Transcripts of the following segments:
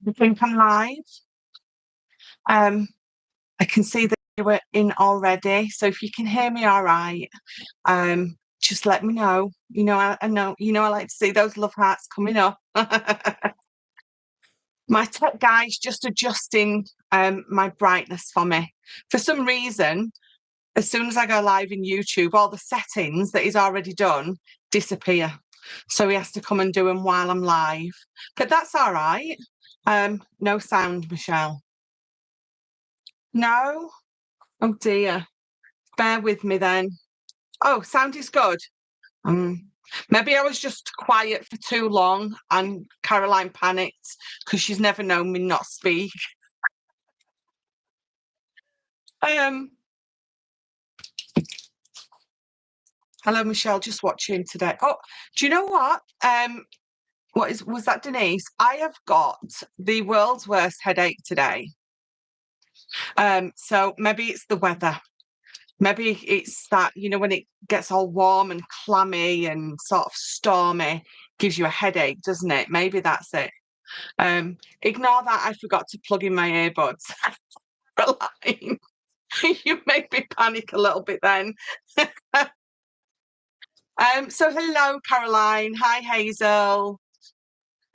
I think I'm live. I can see that you were in already, so if you can hear me all right, just let me know. I know, I like to see those love hearts coming up. My tech guy's just adjusting my brightness for me. For some reason, as soon as I go live in YouTube, all the settings that he's already done disappear. So he has to come and do them while I'm live. But that's all right. No sound, Michelle. No? Oh dear. Bear with me then. Oh, sound is good. Maybe I was just quiet for too long and Caroline panicked because she's never known me not speak. Hello, Michelle, just watching today. Oh, do you know what? Was that Denise? I have got the world's worst headache today. So maybe it's the weather. Maybe it's that, when it gets all warm and clammy and sort of stormy, gives you a headache, doesn't it? Maybe that's it. Ignore that I forgot to plug in my earbuds. Caroline, you made me panic a little bit then. So hello, Caroline. Hi, Hazel.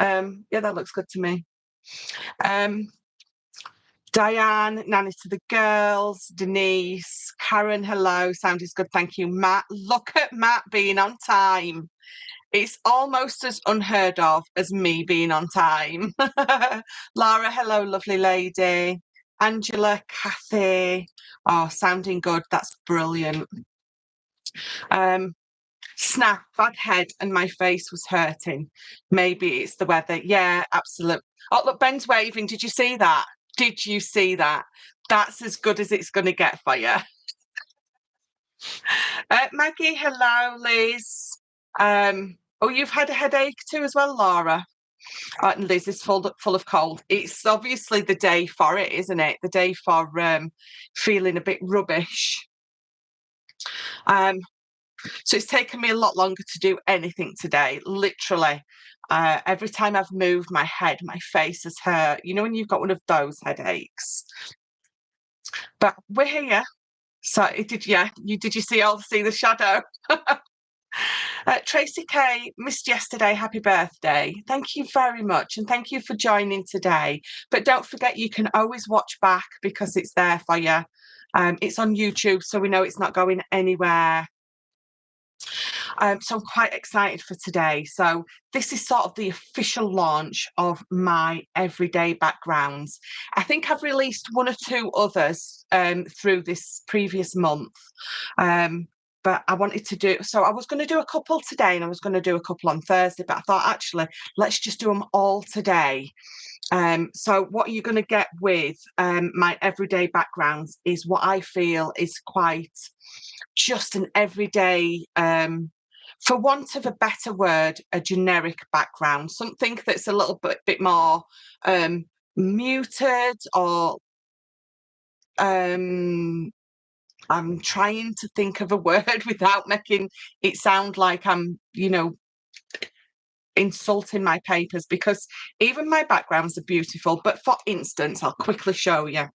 Yeah, that looks good to me. Diane, Nanny to the girls, Denise, Karen, hello, sound is good, thank you. Matt, look at Matt being on time. It's almost as unheard of as me being on time. Lara, hello, lovely lady. Angela, Kathy, oh, sounding good, that's brilliant. Snap, bad head and my face was hurting. Maybe it's the weather. Yeah, absolutely. Oh, look, Ben's waving. Did you see that? Did you see that? That's as good as it's going to get for you. Maggie, hello, Liz. Oh, you've had a headache too as well, Laura. And Liz is full of cold. It's obviously the day for it, isn't it? The day for feeling a bit rubbish. So it's taken me a lot longer to do anything today, literally. Every time I've moved my head, my face has hurt. When you've got one of those headaches. But we're here. So did you see the shadow? Tracy K, missed yesterday. Happy birthday. Thank you very much. And thank you for joining today. But don't forget, you can always watch back because it's there for you. It's on YouTube, so we know it's not going anywhere. So I'm quite excited for today. So this is sort of the official launch of my everyday backgrounds. I think I've released one or two others through this previous month. But I wanted to do, so I was going to do a couple today and I was going to do a couple on Thursday, but I thought actually, let's just do them all today. So what you're going to get with my everyday backgrounds is what I feel is quite just an everyday, for want of a better word, a generic background, something that's a little bit more muted or I'm trying to think of a word without making it sound like I'm, insulting my papers, because even my backgrounds are beautiful. But for instance, I'll quickly show you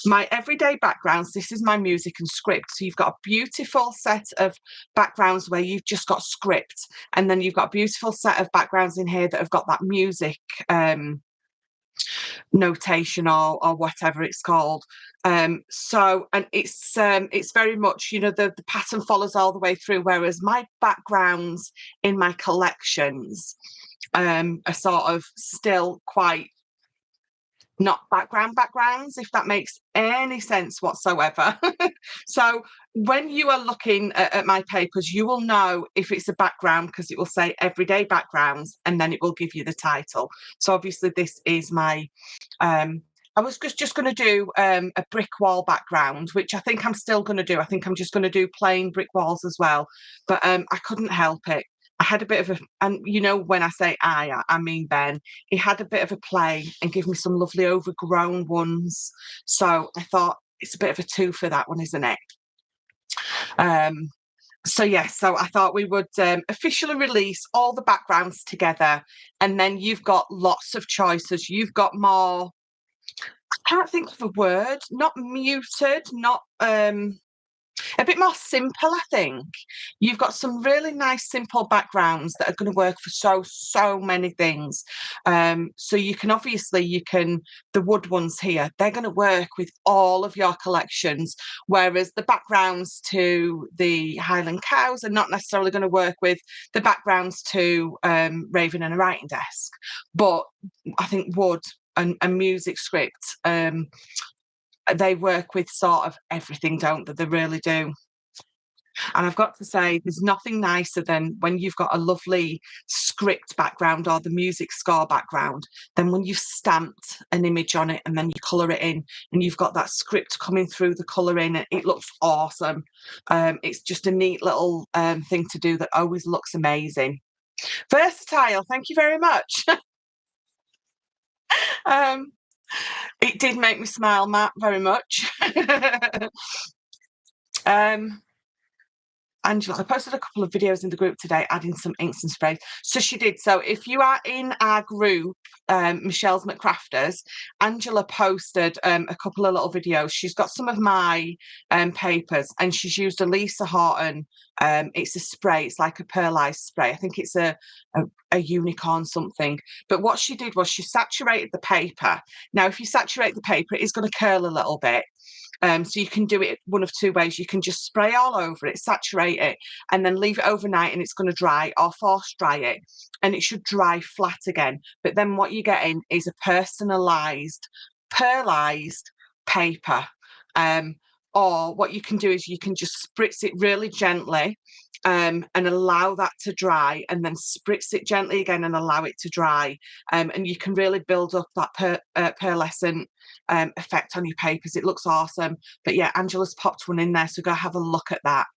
my everyday backgrounds. This is my music and script. So you've got a beautiful set of backgrounds where you've just got script, and then you've got a beautiful set of backgrounds in here that have got that music notation or whatever it's called. So, and it's very much, the pattern follows all the way through, whereas my backgrounds in my collections are sort of still quite not backgrounds, if that makes any sense whatsoever. So when you are looking at my papers, you will know if it's a background because it will say everyday backgrounds and then it will give you the title. So obviously this is my I was just going to do a brick wall background, which I think I'm still going to do. I think I'm just going to do plain brick walls as well, but I couldn't help it. I had a bit of and when I say I mean Ben, he had a bit of a play and give me some lovely overgrown ones. So I thought it's a bit of a two for that one, isn't it? So yes, so I thought we would officially release all the backgrounds together, and then you've got lots of choices. You've got more, I can't think of a word, not muted, not a bit more simple, I think. You've got some really nice simple backgrounds that are going to work for so many things. So you can the wood ones here, they're going to work with all of your collections, whereas the backgrounds to the Highland cows are not necessarily going to work with the backgrounds to Raven and a writing desk. But I think wood and music script, they work with sort of everything, don't they? They really do. And I've got to say, there's nothing nicer than when you've got a lovely script background or the music score background, then when you've stamped an image on it and then you colour it in and you've got that script coming through the colouring, it looks awesome. It's just a neat little thing to do that always looks amazing. Versatile, thank you very much. um, it did make me smile, Matt, very much. Angela, I posted a couple of videos in the group today adding some inks and sprays. So she did. So if you are in our group, Michelle's McCrafters, Angela posted a couple of little videos. She's got some of my papers and she's used a Lisa Horton. It's a spray. It's like a pearlized spray. I think it's a unicorn something. But what she did was she saturated the paper. Now, if you saturate the paper, it is going to curl a little bit. So you can do it one of two ways. You can just spray all over it, saturate it, and then leave it overnight and it's going to dry, or force dry it and it should dry flat again. But then what you're getting is a personalised, pearlized paper. Or what you can do is you can just spritz it really gently and allow that to dry, and then spritz it gently again and allow it to dry. And you can really build up that pearlescent effect on your papers. It looks awesome. But yeah, Angela's popped one in there, so go have a look at that.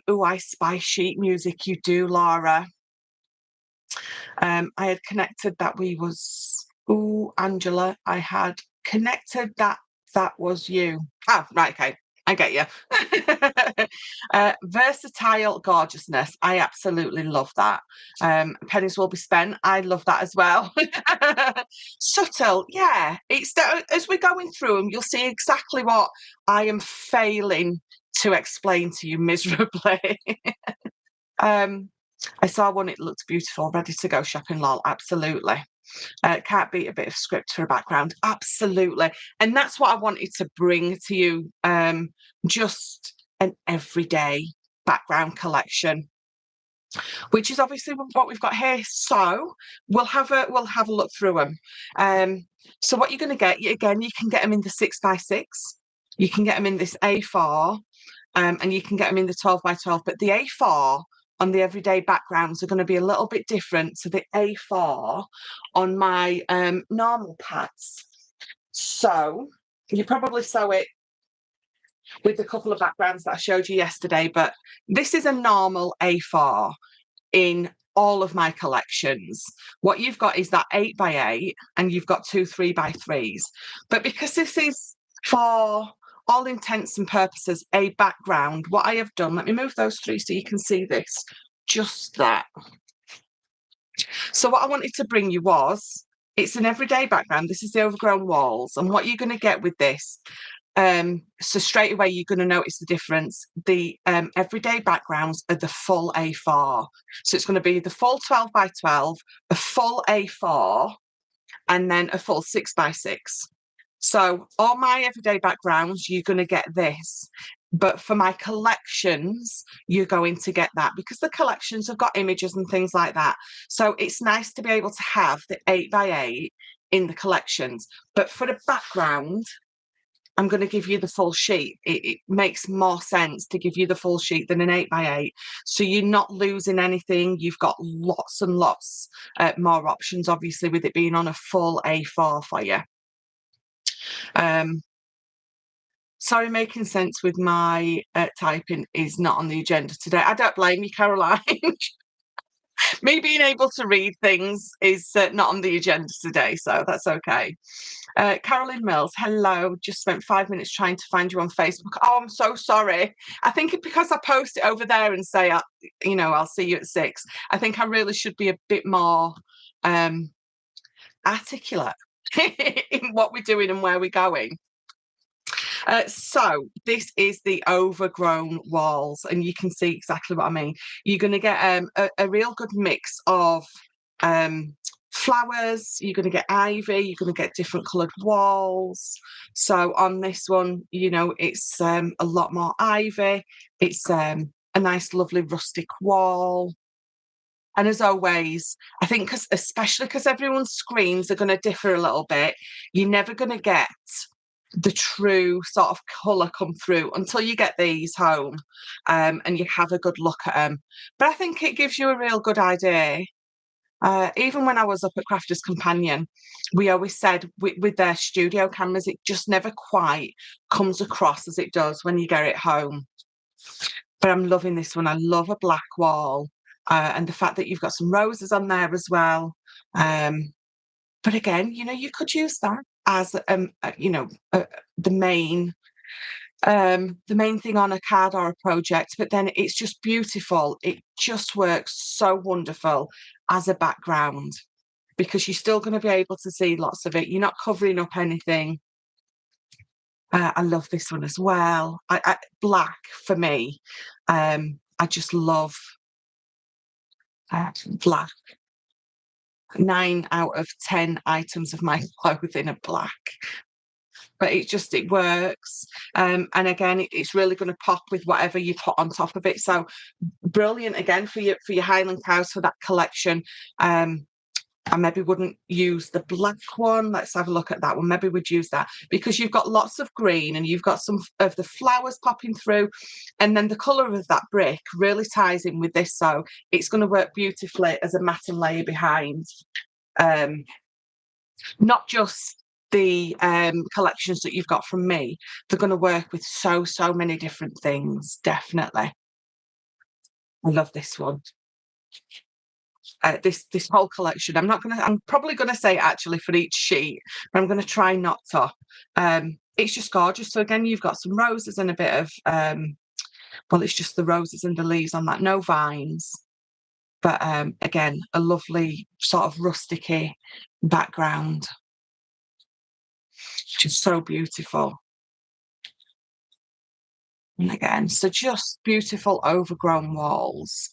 Oh, I spy sheet music. You do, Laura. I had connected that Angela, I had connected that was you. Oh, right, okay. I get you. Versatile gorgeousness. I absolutely love that. Pennies will be spent. I love that as well. Subtle, yeah. It's as we're going through them, you'll see exactly what I am failing to explain to you miserably. I saw one, it looked beautiful, ready to go shopping, lol. Absolutely. Can't beat a bit of script for a background. Absolutely. And that's what I wanted to bring to you. Just an everyday background collection, which is obviously what we've got here. So we'll have a look through them. So what you're going to get, again, you can get them in the 6x6. You can get them in this A4, and you can get them in the 12x12. But the A4 on the everyday backgrounds are going to be a little bit different to the A4 on my normal pads. So you probably saw it with a couple of backgrounds that I showed you yesterday, but this is a normal A4 in all of my collections. What you've got is that 8x8 and you've got two 3x3s. But because this is for all intents and purposes a background, what I have done, let me move those three so you can see this, just that. So what I wanted to bring you was, it's an everyday background. This is the overgrown walls, and what you're going to get with this, so straight away you're going to notice the difference. The everyday backgrounds are the full A4, so it's going to be the full 12x12, a full A4, and then a full 6x6. So all my everyday backgrounds, you're going to get this. But for my collections, you're going to get that because the collections have got images and things like that. So it's nice to be able to have the 8x8 in the collections. But for the background, I'm going to give you the full sheet. It makes more sense to give you the full sheet than an 8x8. So you're not losing anything. You've got lots and lots more options, obviously, with it being on a full A4 for you. Sorry, making sense with my typing is not on the agenda today. I don't blame you, Caroline. Me being able to read things is not on the agenda today, so that's okay. Carolyn Mills, hello. Just spent 5 minutes trying to find you on Facebook. Oh, I'm so sorry. I think because I post it over there and say, I'll see you at 6. I think I really should be a bit more articulate in what we're doing and where we're going. So this is the overgrown walls, and you can see exactly what I mean. You're going to get a real good mix of flowers. You're going to get ivy. You're going to get different coloured walls. So on this one, it's a lot more ivy. It's a nice, lovely rustic wall. And as always, I think especially because everyone's screens are going to differ a little bit, you're never going to get the true sort of colour come through until you get these home and you have a good look at them. But I think it gives you a real good idea. Even when I was up at Crafters Companion, we always said with their studio cameras, it just never quite comes across as it does when you get it home. But I'm loving this one. I love a black wall. And the fact that you've got some roses on there as well. But again, you could use that as the main thing on a card or a project. But then it's just beautiful. It just works so wonderful as a background because you're still going to be able to see lots of it. You're not covering up anything. I love this one as well. Black for me. I just love black. 9 out of 10 items of my clothing are black. But it works. And again, it's really going to pop with whatever you put on top of it. So brilliant again for your Highland Cows for that collection. I maybe wouldn't use the black one. Let's have a look at that one. Maybe we'd use that because you've got lots of green and you've got some of the flowers popping through. And then the colour of that brick really ties in with this. So it's going to work beautifully as a matting layer behind. Not just the collections that you've got from me. They're going to work with so many different things. Definitely. I love this one. This whole collection. I'm probably gonna say it actually for each sheet, but I'm gonna try not to. It's just gorgeous. So again, you've got some roses and a bit of it's just the roses and the leaves on that, no vines. But again, a lovely sort of rusticy background. Just so beautiful. And again, so just beautiful overgrown walls.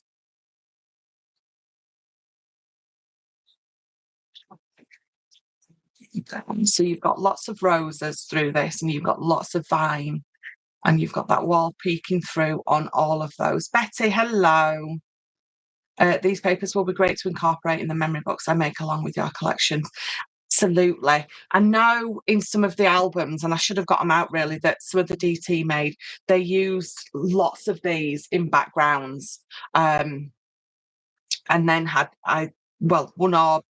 So you've got lots of roses through this and you've got lots of vine and you've got that wall peeking through on all of those. Betty, hello. These papers will be great to incorporate in the memory books I make along with your collections. Absolutely. I know in some of the albums, and I should have got them out really, that some of the DT made, they used lots of these in backgrounds and then had one or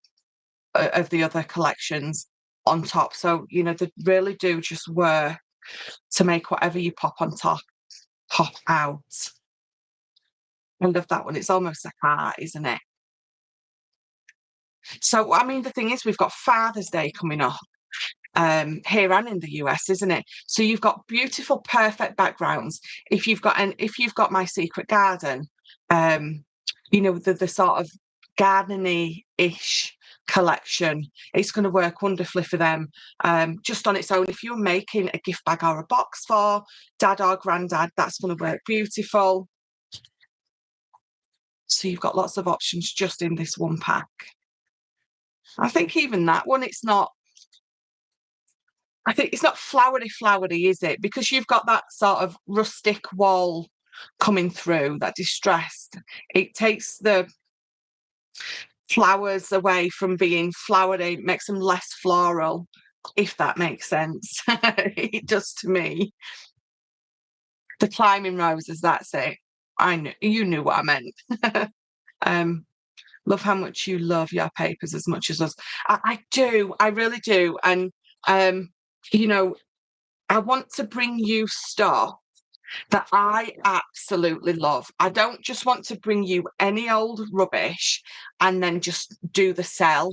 of the other collections on top. So, they really do just work to make whatever you pop on top pop out. I love that one. It's almost a heart, isn't it? So, I mean, the thing is, we've got Father's Day coming up here and in the US, isn't it? So you've got beautiful, perfect backgrounds. If you've got My Secret Garden, the sort of gardening-ish collection, it's going to work wonderfully for them just on its own. If you're making a gift bag or a box for dad or granddad, that's going to work beautiful. So you've got lots of options just in this one pack. I think even that one, it's not flowery, is it? Because you've got that sort of rustic wall coming through, that distressed. It takes the flowers away from being flowery, makes them less floral, if that makes sense. It does to me. The climbing roses, that's it. You knew what I meant. Love how much you love your papers as much as us. I do. I really do. And, I want to bring you stuff that I absolutely love. I don't just want to bring you any old rubbish and then just do the sell.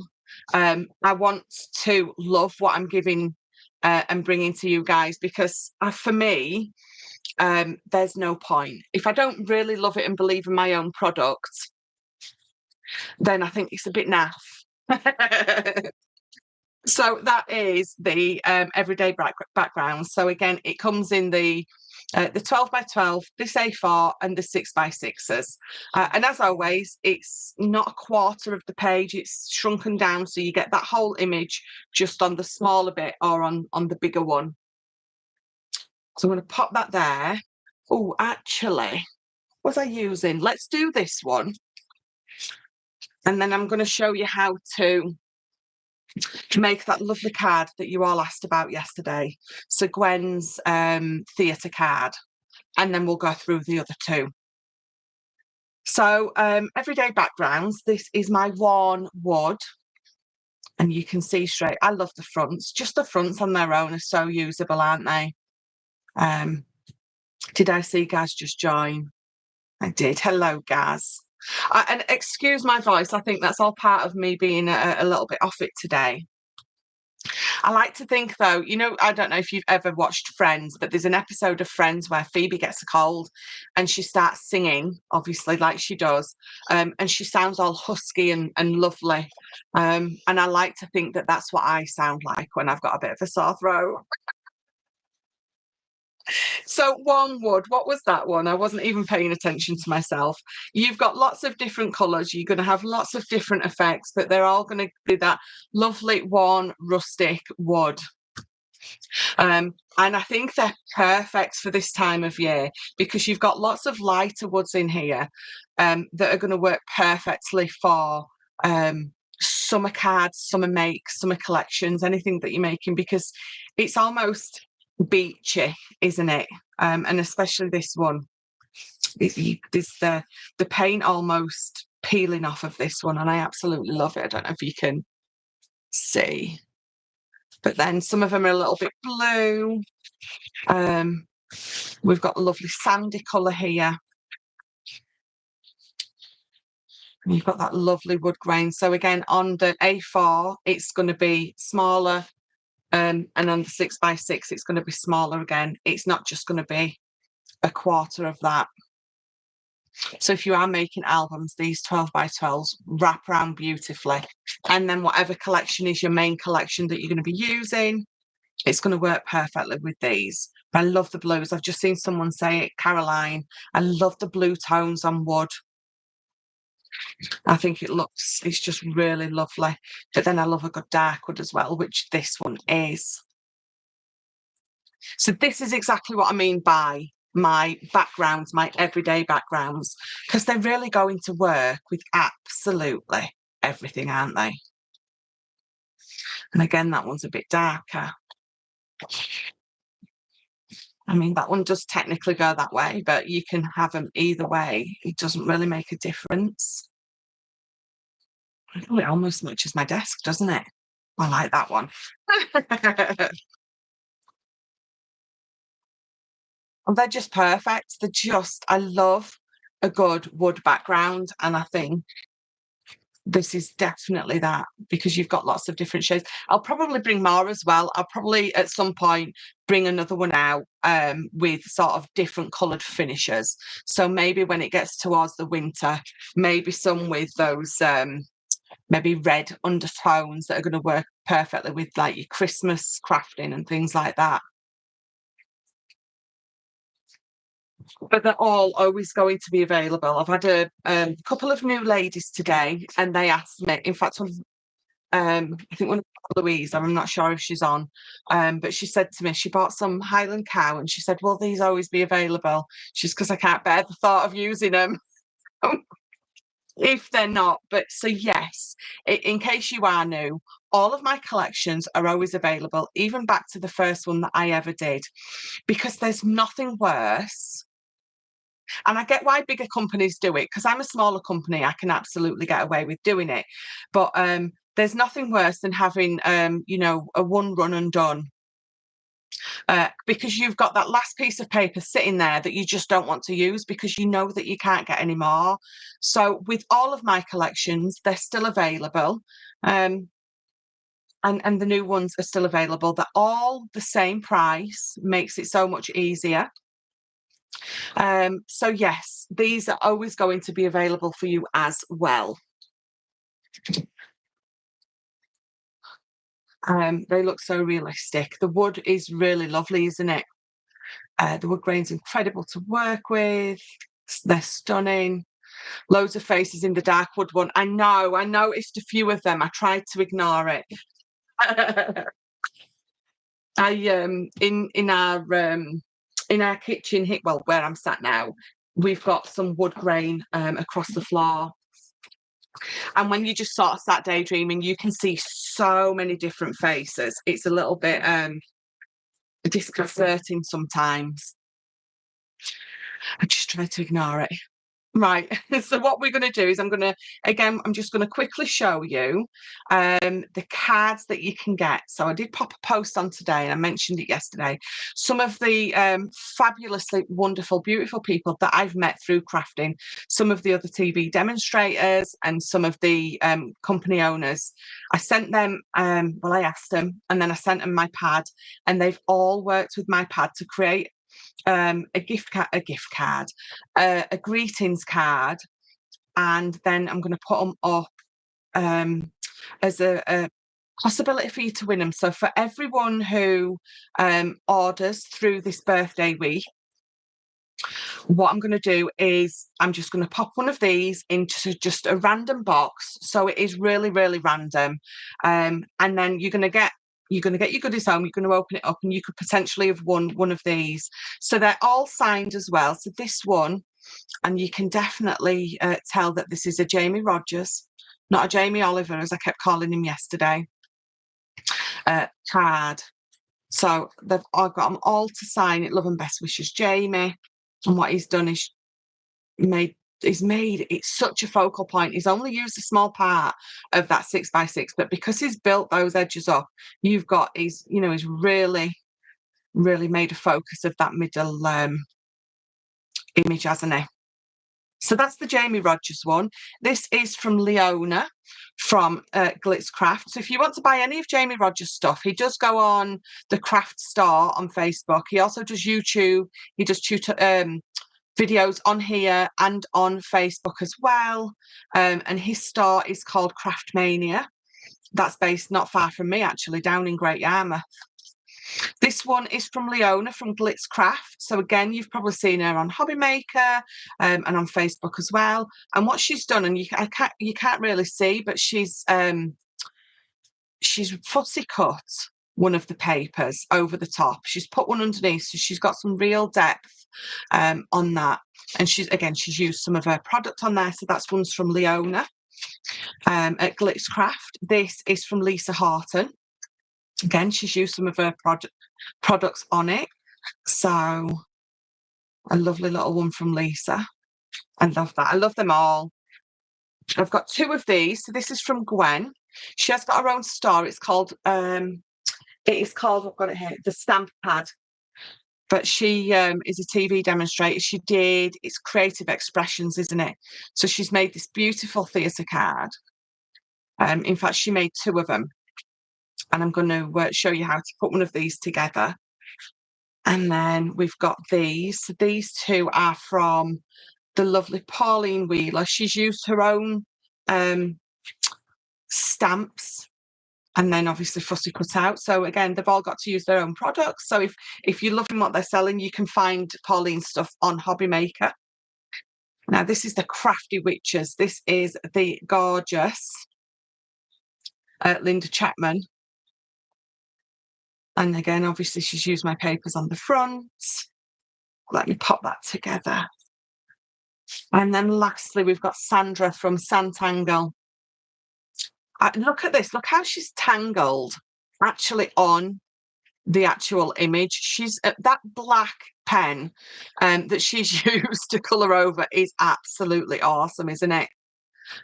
I want to love what I'm giving and bringing to you guys, because for me, there's no point. If I don't really love it and believe in my own product, then I think it's a bit naff. So that is the everyday background. So again, it comes in the 12 by 12, this A4 and the 6 by 6s. And as always, it's not a quarter of the page, it's shrunken down, so you get that whole image just on the smaller bit or on the bigger one. So I'm going to pop that there. Oh, actually, what was I using? Let's do this one. And then I'm going to show you how to make that lovely card that you all asked about yesterday. So Gwen's theatre card. And then we'll go through the other two. So everyday backgrounds. This is my worn wood. And you can see straight, I love the fronts. Just the fronts on their own are so usable, aren't they? Did I see Gaz just join? I did. Hello, Gaz. And excuse my voice. I think that's all part of me being a little bit off it today. I like to think, though, I don't know if you've ever watched Friends, but there's an episode of Friends where Phoebe gets a cold and she starts singing, obviously, like she does, and she sounds all husky and lovely. And I like to think that that's what I sound like when I've got a bit of a sore throat. So one wood, what was that one? I wasn't even paying attention to myself. You've got lots of different colours. You're going to have lots of different effects, but they're all going to be that lovely, worn, rustic wood. And I think they're perfect for this time of year because you've got lots of lighter woods in here that are going to work perfectly for summer cards, summer makes, summer collections, anything that you're making, because it's almost beachy, isn't it? And especially this one, there's the paint almost peeling off of this one, and I absolutely love it. I don't know if you can see, but then some of them are a little bit blue. We've got a lovely sandy colour here. And you've got that lovely wood grain. So again, on the A4, it's going to be smaller. And on the 6 by 6, it's going to be smaller again. It's not just going to be a quarter of that. So if you are making albums, these 12 by 12s wrap around beautifully. And then whatever collection is your main collection that you're going to be using, it's going to work perfectly with these. I love the blues. I've just seen someone say it, Caroline. I love the blue tones on wood. I think it's just really lovely. But then I love a good dark wood as well, which this one is. So this is exactly what I mean by my backgrounds, my everyday backgrounds, because they're really going to work with absolutely everything, aren't they? And again, that one's a bit darker. I mean, that one does technically go that way, but you can have them either way. It doesn't really make a difference. Oh, it almost matches my desk, doesn't it? I like that one. They're just perfect. I love a good wood background. And I think this is definitely that, because you've got lots of different shades. I'll probably bring more as well. I'll probably at some point bring another one out with sort of different coloured finishes. So maybe when it gets towards the winter, maybe some with those maybe red undertones that are going to work perfectly with like your Christmas crafting and things like that. But they're all always going to be available. I've had a couple of new ladies today, and they asked me, in fact, I think one of Louise, I'm not sure if she's on, but she said to me, she bought some Highland Cow, and she said, will these always be available? She's because I can't bear the thought of using them if they're not. But so yes, in case you are new, all of my collections are always available, even back to the first one that I ever did, because there's nothing worse. And I get why bigger companies do it, because I'm a smaller company. I can absolutely get away with doing it. But there's nothing worse than having, a one run and done because you've got that last piece of paper sitting there that you just don't want to use because you know that you can't get any more. So with all of my collections, they're still available. And the new ones are still available. They're all the same price, makes it so much easier. So yes, these are always going to be available for you as well. They look so realistic. The wood is really lovely, isn't it? The wood grain's incredible to work with. They're stunning. Loads of faces in the dark wood one. I know, I noticed a few of them. I tried to ignore it. In our kitchen, well, where I'm sat now, we've got some wood grain across the floor. And when you just sort of sat daydreaming, you can see so many different faces. It's a little bit disconcerting sometimes. I just try to ignore it. Right, so what we're going to do is I'm just going to quickly show you the cards that you can get. So I did pop a post on today, and I mentioned it yesterday. Some of the fabulously wonderful, beautiful people that I've met through crafting, some of the other TV demonstrators and some of the company owners. I sent them, well, I asked them, and then I sent them my pad, and they've all worked with my pad to create a greetings card, and then I'm going to put them up as a possibility for you to win them. So for everyone who orders through this birthday week, what I'm going to do is I'm just going to pop one of these into just a random box. So it is really, really random. And then you're going to get your goodies home, you're going to open it up, and you could potentially have won one of these. So they're all signed as well. So this one, and you can definitely tell that this is a Jamie Rogers, not a Jamie Oliver, as I kept calling him yesterday, card. So I've got them all to sign it. Love and best wishes, Jamie. And what he's done is made it such a focal point. He's only used a small part of that 6x6, but because he's built those edges up, he's really, really made a focus of that middle image, hasn't he? So that's the Jamie Rogers one. This is from Leona from Glitz Crafts. So if you want to buy any of Jamie Rogers' stuff, he does go on the craft store on Facebook. He also does YouTube. He does videos on here and on Facebook as well. And his store is called Craftmania. That's based not far from me, actually, down in Great Yarmouth. This one is from Leona from Glitz Craft. So again, you've probably seen her on Hobby Maker and on Facebook as well. And what she's done, and you can't really see, but she's fussy cut one of the papers over the top. She's put one underneath, so she's got some real depth on that. And she's used some of her product on there. So that's one's from Leona at Glitz Craft. This is from Lisa Horton. Again, she's used some of her products on it. So a lovely little one from Lisa. I love that. I love them all. I've got two of these. So this is from Gwen. She has got her own store. It's called, I've got it here, the Stamp Pad. But she is a TV demonstrator. It's creative expressions, isn't it? So she's made this beautiful theatre card. In fact, she made two of them. And I'm going to show you how to put one of these together. And then we've got these. So these two are from the lovely Pauline Wheeler. She's used her own stamps and then obviously fussy cut out. So again, they've all got to use their own products. So if you're loving what they're selling, you can find Pauline's stuff on Hobby Maker. Now, this is the Crafty Witches. This is the gorgeous Linda Chapman. And again, obviously, she's used my papers on the front. Let me pop that together. And then lastly, we've got Sandra from Santangle. Look at this. Look how she's tangled actually on the actual image. She's that black pen that she's used to colour over is absolutely awesome, isn't it?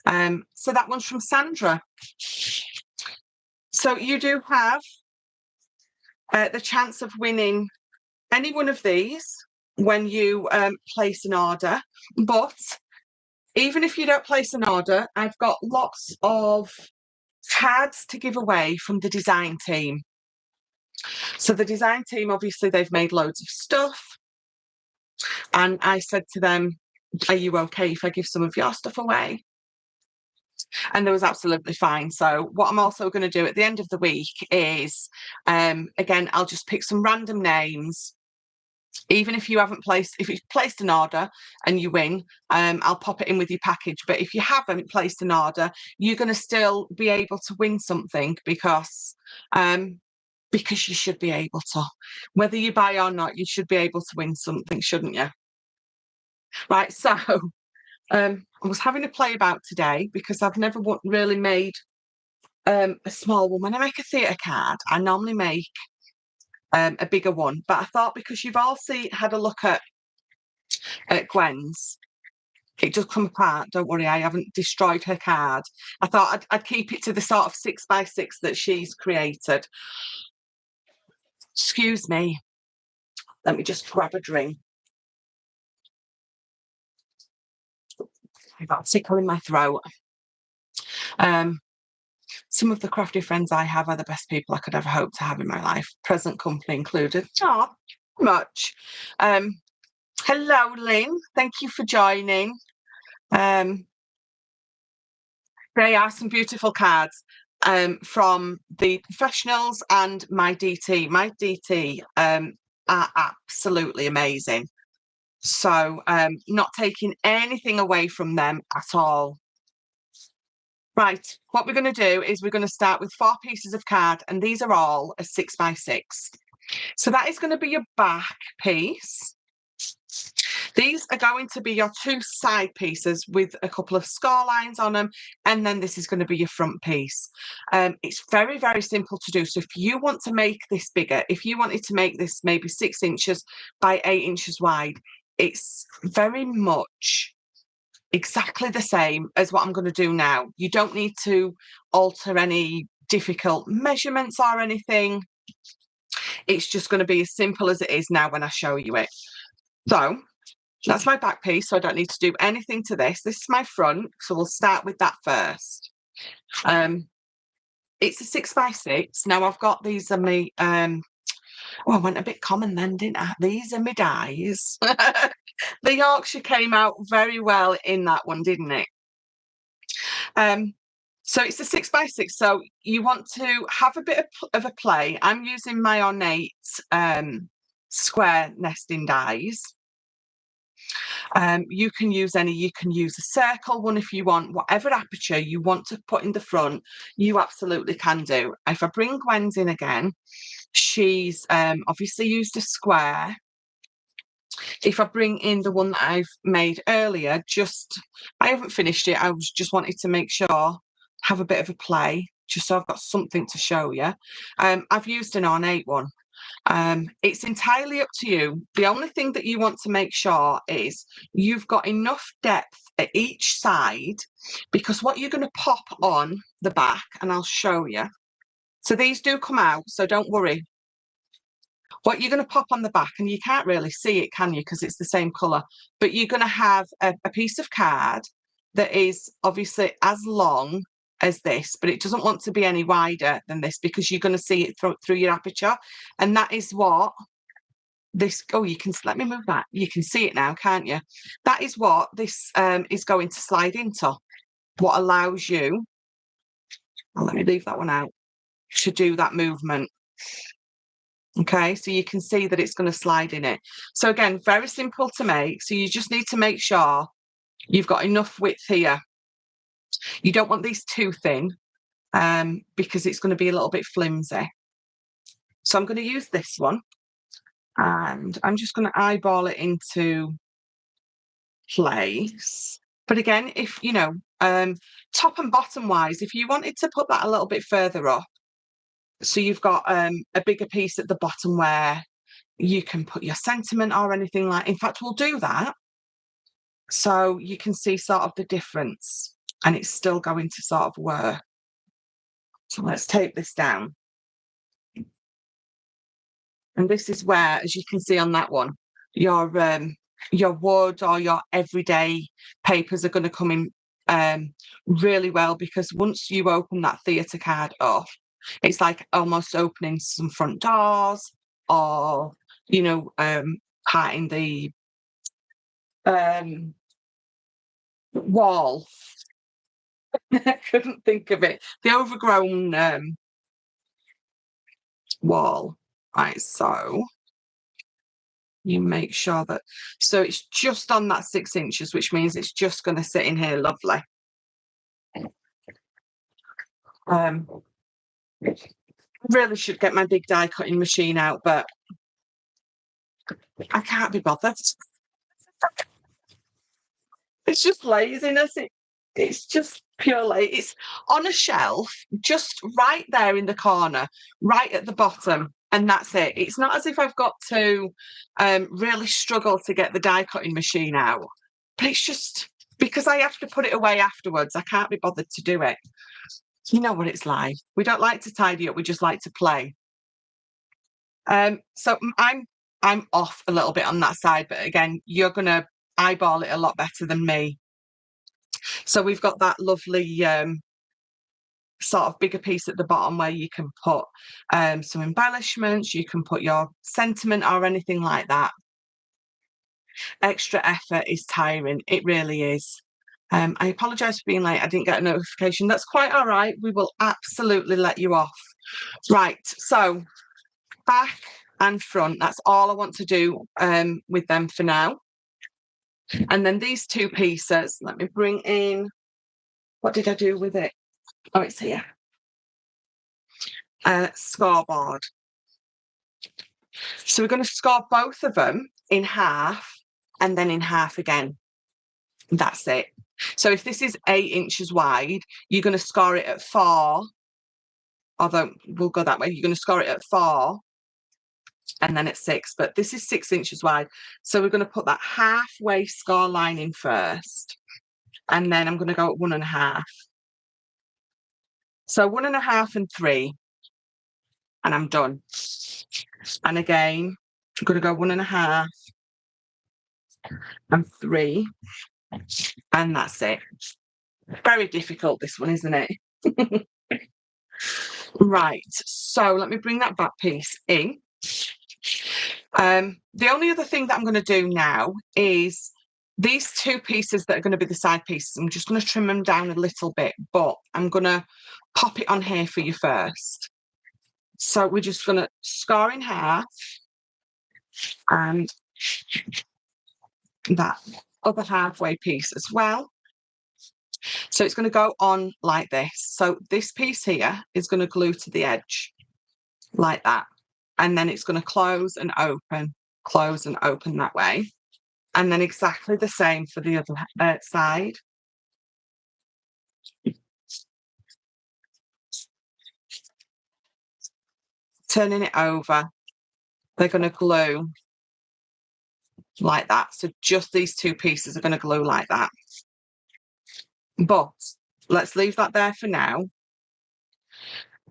So that one's from Sandra. So you do have the chance of winning any one of these when you place an order. But even if you don't place an order, I've got lots of cards to give away from the design team. So the design team, obviously, they've made loads of stuff. And I said to them, are you okay if I give some of your stuff away? And they was absolutely fine. So what I'm also going to do at the end of the week is, again, I'll just pick some random names. Even if you haven't placed, if you've placed an order and you win, I'll pop it in with your package. But if you haven't placed an order, you're going to still be able to win something because you should be able to. Whether you buy or not, you should be able to win something, shouldn't you? Right, so I was having a play about today because I've never really made a small one. When I make a theatre card, I normally make a bigger one. But I thought because you've all had a look at Gwen's, it does come apart. Don't worry, I haven't destroyed her card. I thought I'd keep it to the sort of 6x6 that she's created. Excuse me. Let me just grab a drink. I've got a tickle in my throat. Some of the crafty friends I have are the best people I could ever hope to have in my life, present company included. Oh, much. Hello, Lynn. Thank you for joining. They are some beautiful cards from the professionals and my DT. My DT are absolutely amazing. So not taking anything away from them at all. Right, what we're going to do is we're going to start with 4 pieces of card, and these are all a 6x6. So that is going to be your back piece. These are going to be your 2 side pieces with a couple of score lines on them, and then this is going to be your front piece. It's very, very simple to do. So if you want to make this bigger, if you wanted to make this maybe 6 inches by 8 inches wide, it's very much exactly the same as what I'm going to do now. You don't need to alter any difficult measurements or anything. It's just going to be as simple as it is now when I show you it. So that's my back piece, so I don't need to do anything to this. This is my front, so we'll start with that first. It's a 6x6. Now I've got these are my I went a bit common then, didn't I? These are my dies. The Yorkshire came out very well in that one, didn't it? So it's a 6x6. So you want to have a bit of a play. I'm using my ornate square nesting dies. You can use you can use a circle one if you want. Whatever aperture you want to put in the front, you absolutely can do. If I bring Gwen's in again, she's obviously used a square. If I bring in the one that I've made earlier, I haven't finished it. I just wanted to make sure, have a bit of a play, just so I've got something to show you. I've used an ornate one. It's entirely up to you. The only thing that you want to make sure is you've got enough depth at each side, because what you're going to pop on the back, and I'll show you. So these do come out, so don't worry. What you're going to pop on the back, and you can't really see it, can you? Because it's the same colour. But you're going to have a piece of card that is obviously as long as this, but it doesn't want to be any wider than this because you're going to see it through your aperture. And that is what this, you can, let me move that. You can see it now, can't you? That is what this is going to slide into. What allows you, let me leave that one out, to do that movement. Okay, so you can see that it's going to slide in it. So again, very simple to make. So you just need to make sure you've got enough width here. You don't want these too thin because it's going to be a little bit flimsy. So I'm going to use this one, and I'm just going to eyeball it into place. But again, if you know, top and bottom wise, if you wanted to put that a little bit further up, so you've got a bigger piece at the bottom where you can put your sentiment or anything like. In fact, we'll do that so you can see sort of the difference, and it's still going to sort of work. So let's tape this down. And this is where, as you can see on that one, your wood or your everyday papers are going to come in really well, because once you open that theatre card up, it's like almost opening some front doors, or, you know, parting the wall. I couldn't think of it. The overgrown wall. Right, so you make sure that, so it's just on that 6 inches, which means it's just going to sit in here lovely. Really should get my big die cutting machine out, but I can't be bothered. It's just laziness. It's just purely, it's on a shelf, just right there in the corner, right at the bottom, and that's it. It's not as if I've got to really struggle to get the die cutting machine out, but it's just because I have to put it away afterwards. I can't be bothered to do it. You know what it's like. We don't like to tidy up. We just like to play. So I'm off a little bit on that side, but again, you're gonna eyeball it a lot better than me. So we've got that lovely sort of bigger piece at the bottom where you can put some embellishments, you can put your sentiment or anything like that. Extra effort is tiring. It really is. I apologise for being late. I didn't get a notification. That's quite all right. We will absolutely let you off. Right, so back and front, that's all I want to do with them for now. And then these two pieces, let me bring in, what did I do with it? Oh, it's here. Scoreboard. So we're going to score both of them in half and then in half again. That's it. So if this is 8 inches wide, you're going to score it at 4, although we'll go that way. You're going to score it at 4 and then at 6, but this is 6 inches wide. So we're going to put that halfway score line in first, and then I'm going to go at 1.5. So 1.5 and 3, and I'm done. And again, I'm going to go 1.5 and 3, and that's it. Very difficult, this one, isn't it? Right, so let me bring that back piece in. The only other thing that I'm going to do now is these two pieces that are going to be the side pieces. I'm just going to trim them down a little bit, but I'm going to pop it on here for you first. So we're just going to score in half, and that other halfway piece as well. So it's going to go on like this. So this piece here is going to glue to the edge like that. And then it's going to close and open that way. And then exactly the same for the other side. Turning it over, they're going to glue like that. So just these two pieces are going to glue like that. But let's leave that there for now.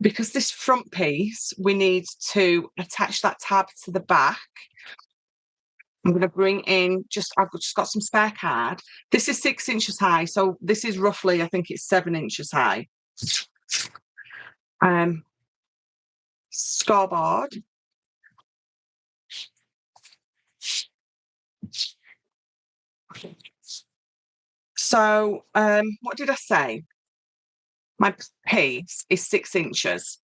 Because this front piece, we need to attach that tab to the back. I'm going to bring in I've just got some spare card. This is 6 inches high. So this is roughly, I think it's 7 inches high. Scoreboard. So what did I say? My piece is 6 inches.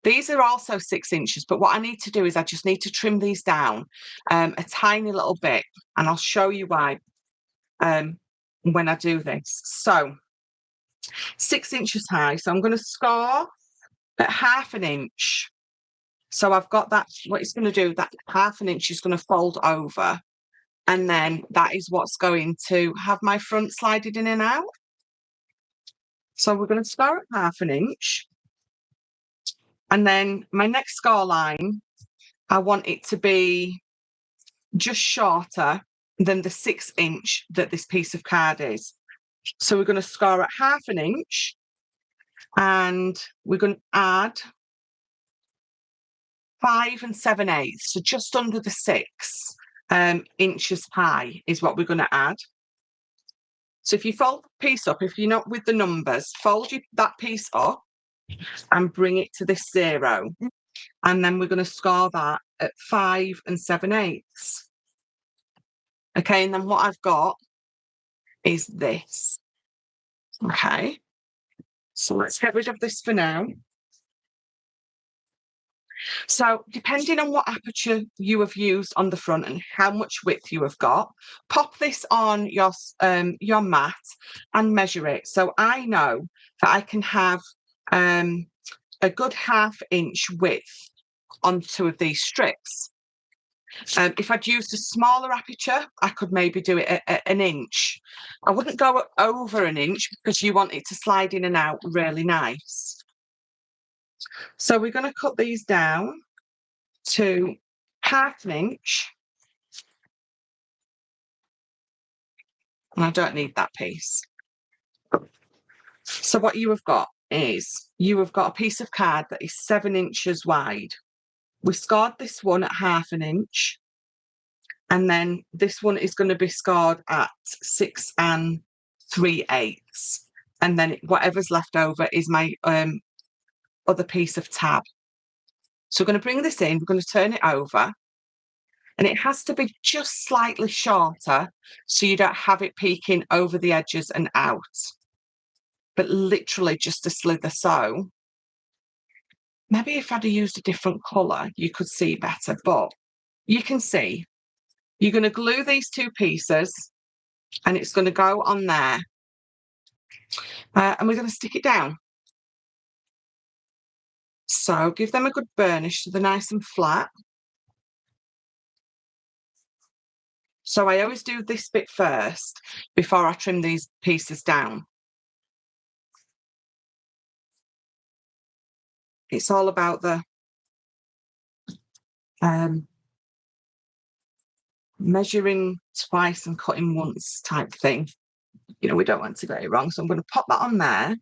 These are also 6 inches, but what I need to do is I just need to trim these down a tiny little bit, and I'll show you why when I do this. So 6 inches high, so I'm going to score at 1/2 inch. So I've got that, what it's going to do, that 1/2 inch is going to fold over, and then that is what's going to have my front slided in and out. So we're going to score at 1/2 inch. And then my next score line, I want it to be just shorter than the 6 inch that this piece of card is. So we're going to score at 1/2 inch, and we're going to add 5 7/8, so just under the 6 inches high is what we're going to add. So if you fold the piece up, if you're not with the numbers, fold that piece up and bring it to this 0. And then we're going to score that at 5 7/8. Okay, and then what I've got is this. Okay, so let's get rid of this for now. So depending on what aperture you have used on the front and how much width you have got, pop this on your mat and measure it. So I know that I can have a good 1/2 inch width on 2 of these strips. If I'd used a smaller aperture, I could maybe do it at 1 inch. I wouldn't go over 1 inch because you want it to slide in and out really nice. So we're going to cut these down to 1/2 inch. And I don't need that piece. So what you have got is you have got a piece of card that is 7 inches wide. We scored this one at 1/2 inch. And then this one is going to be scored at 6 3/8. And then whatever's left over is my other piece of tab. So we're going to bring this in, we're going to turn it over. And it has to be just slightly shorter so you don't have it peeking over the edges and out. But literally just a slither so. Maybe if I'd have used a different colour, you could see better. But you can see, you're going to glue these 2 pieces and it's going to go on there. And we're going to stick it down. So give them a good burnish so they're nice and flat. So I always do this bit first before I trim these pieces down. It's all about the measuring twice and cutting once type thing. You know, we don't want to get it wrong. So I'm going to pop that on there.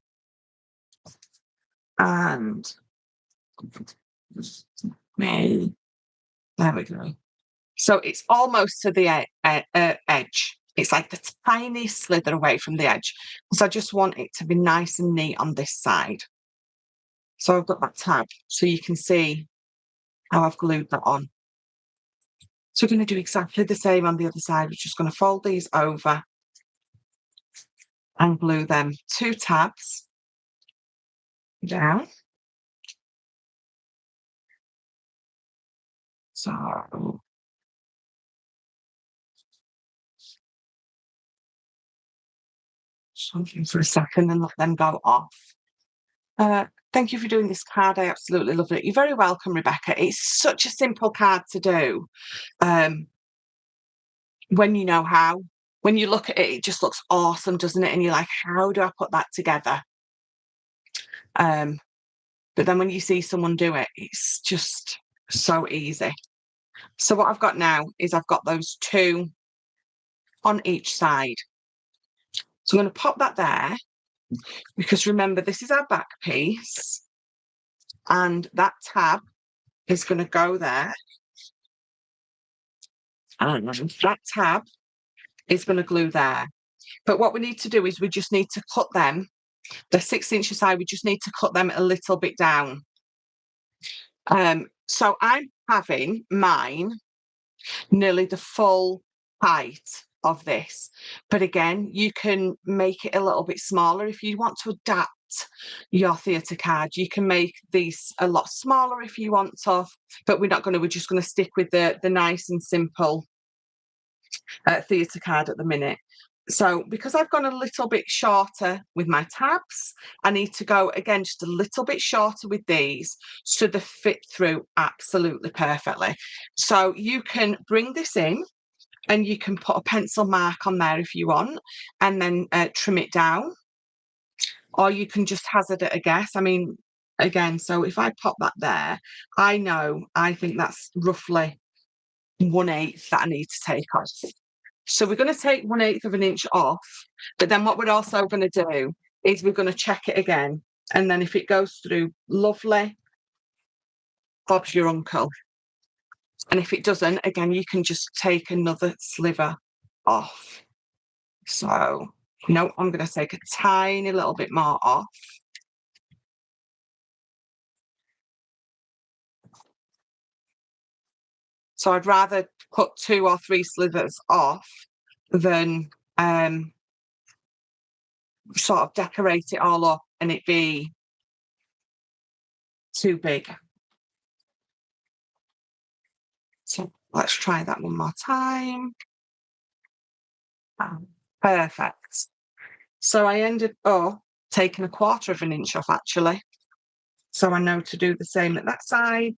And there we go. So it's almost to the edge. It's like the tiny slither away from the edge. So I just want it to be nice and neat on this side. So I've got that tab so you can see how I've glued that on. So we're going to do exactly the same on the other side. We're just going to fold these over and glue them 2 tabs down. So something for a second and let them go off. Thank you for doing this card. I absolutely love it. You're very welcome, Rebecca. It's such a simple card to do. When you know how. When you look at it, it just looks awesome, doesn't it? And you're like, how do I put that together? But then when you see someone do it, it's just so easy. So what I've got now is I've got those 2 on each side. So I'm going to pop that there because remember, this is our back piece and that tab is going to go there. And that tab is going to glue there. But what we need to do is we just need to cut them, the 6 inches high, we just need to cut them a little bit down. So I'm having mine nearly the full height of this. But again, you can make it a little bit smaller if you want to adapt your theatre card. You can make these a lot smaller if you want to, but we're just going to stick with the nice and simple theatre card at the minute. So because I've gone a little bit shorter with my tabs, I need to go again just a little bit shorter with these so they fit through absolutely perfectly. So you can bring this in and you can put a pencil mark on there if you want and then trim it down, or you can just hazard it a guess. I mean, again, so if I pop that there, I think that's roughly 1/8 that I need to take off. So we're going to take 1/8 of an inch off, but then what we're also going to do is we're going to check it again. And then if it goes through, lovely. Bob's your uncle. And if it doesn't, again, you can just take another sliver off. So, no, I'm going to take a tiny little bit more off. So I'd rather cut 2 or 3 slivers off than sort of decorate it all up and it be too big. So let's try that one more time. Perfect. So I ended up taking 1/4 of an inch off actually. So I know to do the same at that side.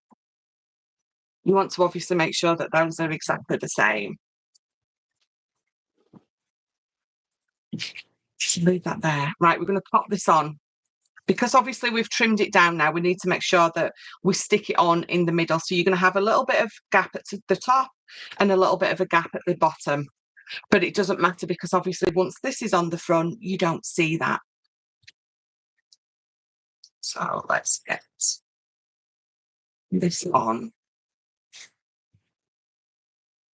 You want to obviously make sure that those are exactly the same. Just leave that there. Right, we're going to pop this on. Because obviously we've trimmed it down now, we need to make sure that we stick it on in the middle. So you're going to have a little bit of gap at the top and a little bit of a gap at the bottom. But it doesn't matter because obviously once this is on the front, you don't see that. So let's get this on.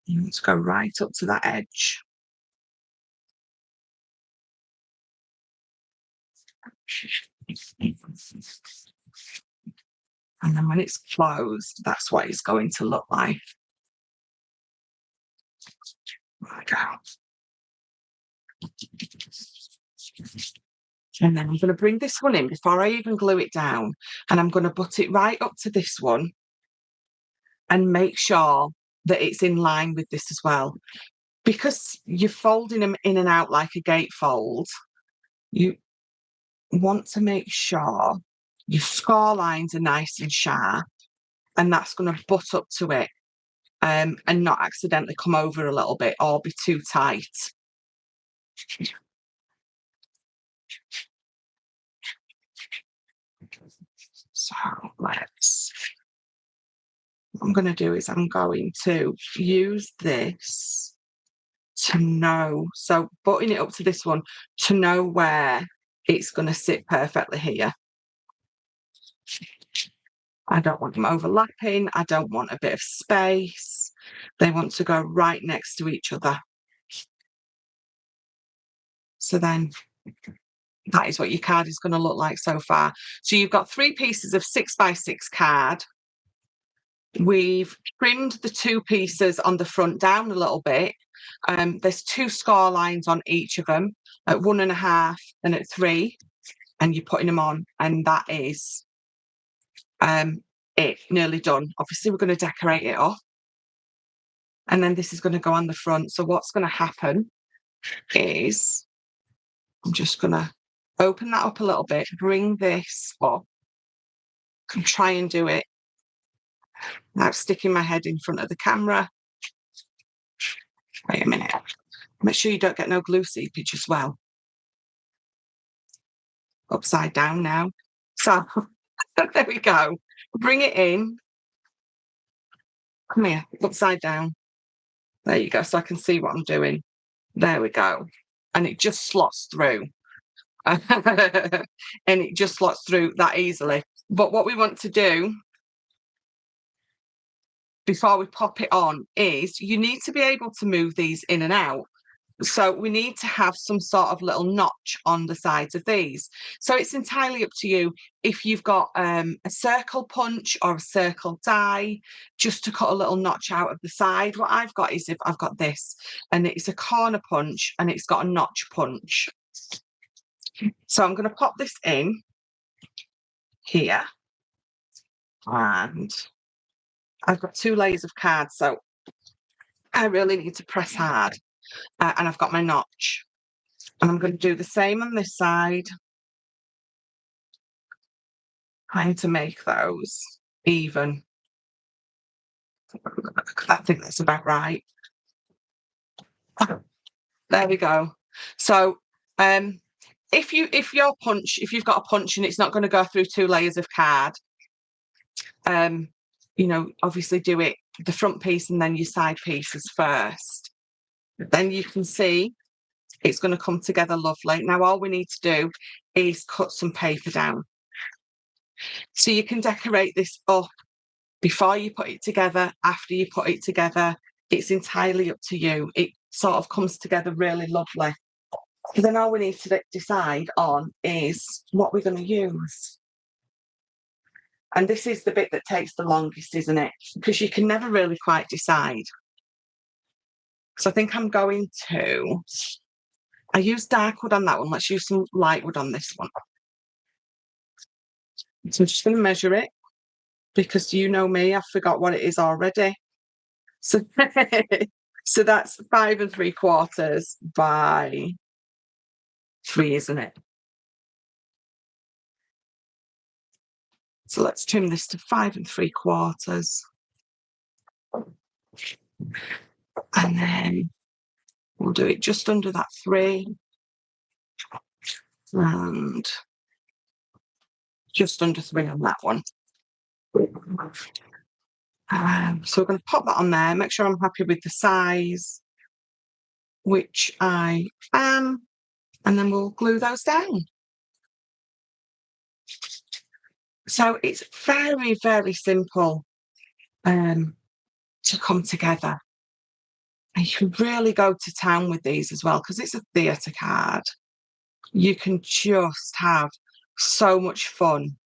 Let's go right up to that edge. And then when it's closed, that's what it's going to look like. There we go. And then I'm going to bring this one in before I even glue it down. And I'm going to butt it right up to this one and make sure that it's in line with this as well. Because you're folding them in and out like a gatefold, you want to make sure your score lines are nice and sharp, and that's going to butt up to it and not accidentally come over a little bit or be too tight. So what I'm going to do is I'm going to use this to know, so butting it up to this one to know where it's going to sit perfectly here. I don't want them overlapping. I don't want a bit of space. They want to go right next to each other. So then that is what your card is going to look like so far. So you've got 3 pieces of 6x6 card. We've trimmed the 2 pieces on the front down a little bit. There's 2 score lines on each of them at 1.5 and at 3, and you're putting them on, and that is it, nearly done. Obviously, we're going to decorate it up, and then this is going to go on the front. So what's going to happen is I'm just going to open that up a little bit, bring this up, and try and do it without sticking my head in front of the camera. Wait a minute. Make sure you don't get no glue seepage as well. Upside down now. So there we go. Bring it in. Come here, upside down. There you go, so I can see what I'm doing. There we go. And it just slots through. And it just slots through that easily. But what we want to do before we pop it on is you need to be able to move these in and out. So we need to have some sort of little notch on the sides of these. So it's entirely up to you if you've got a circle punch or a circle die, just to cut a little notch out of the side. What I've got is if I've got this, and it's a corner punch and it's got a notch punch. So I'm going to pop this in here, and I've got 2 layers of cards, so I really need to press hard. And I've got my notch, and I'm going to do the same on this side, trying to make those even. I think that's about right. There we go. So if you've got a punch and it's not going to go through 2 layers of card, you know, obviously do it the front piece and then your side pieces first. Then you can see it's going to come together lovely. Now all we need to do is cut some paper down. So you can decorate this up before you put it together, after you put it together. It's entirely up to you. It sort of comes together really lovely. So then all we need to decide on is what we're going to use. And this is the bit that takes the longest, isn't it? Because you can never really quite decide. So I think I'm going to... I used dark wood on that one. Let's use some light wood on this one. So I'm just going to measure it, because you know me, I've forgot what it is already. So, so that's 5 3/4 by 3, isn't it? So let's trim this to 5 3/4. And then we'll do it just under that 3. And just under 3 on that one. So we're going to pop that on there, make sure I'm happy with the size, which I am, and then we'll glue those down. So it's very, very simple to come together. And you can really go to town with these as well, because it's a theatre card. You can just have so much fun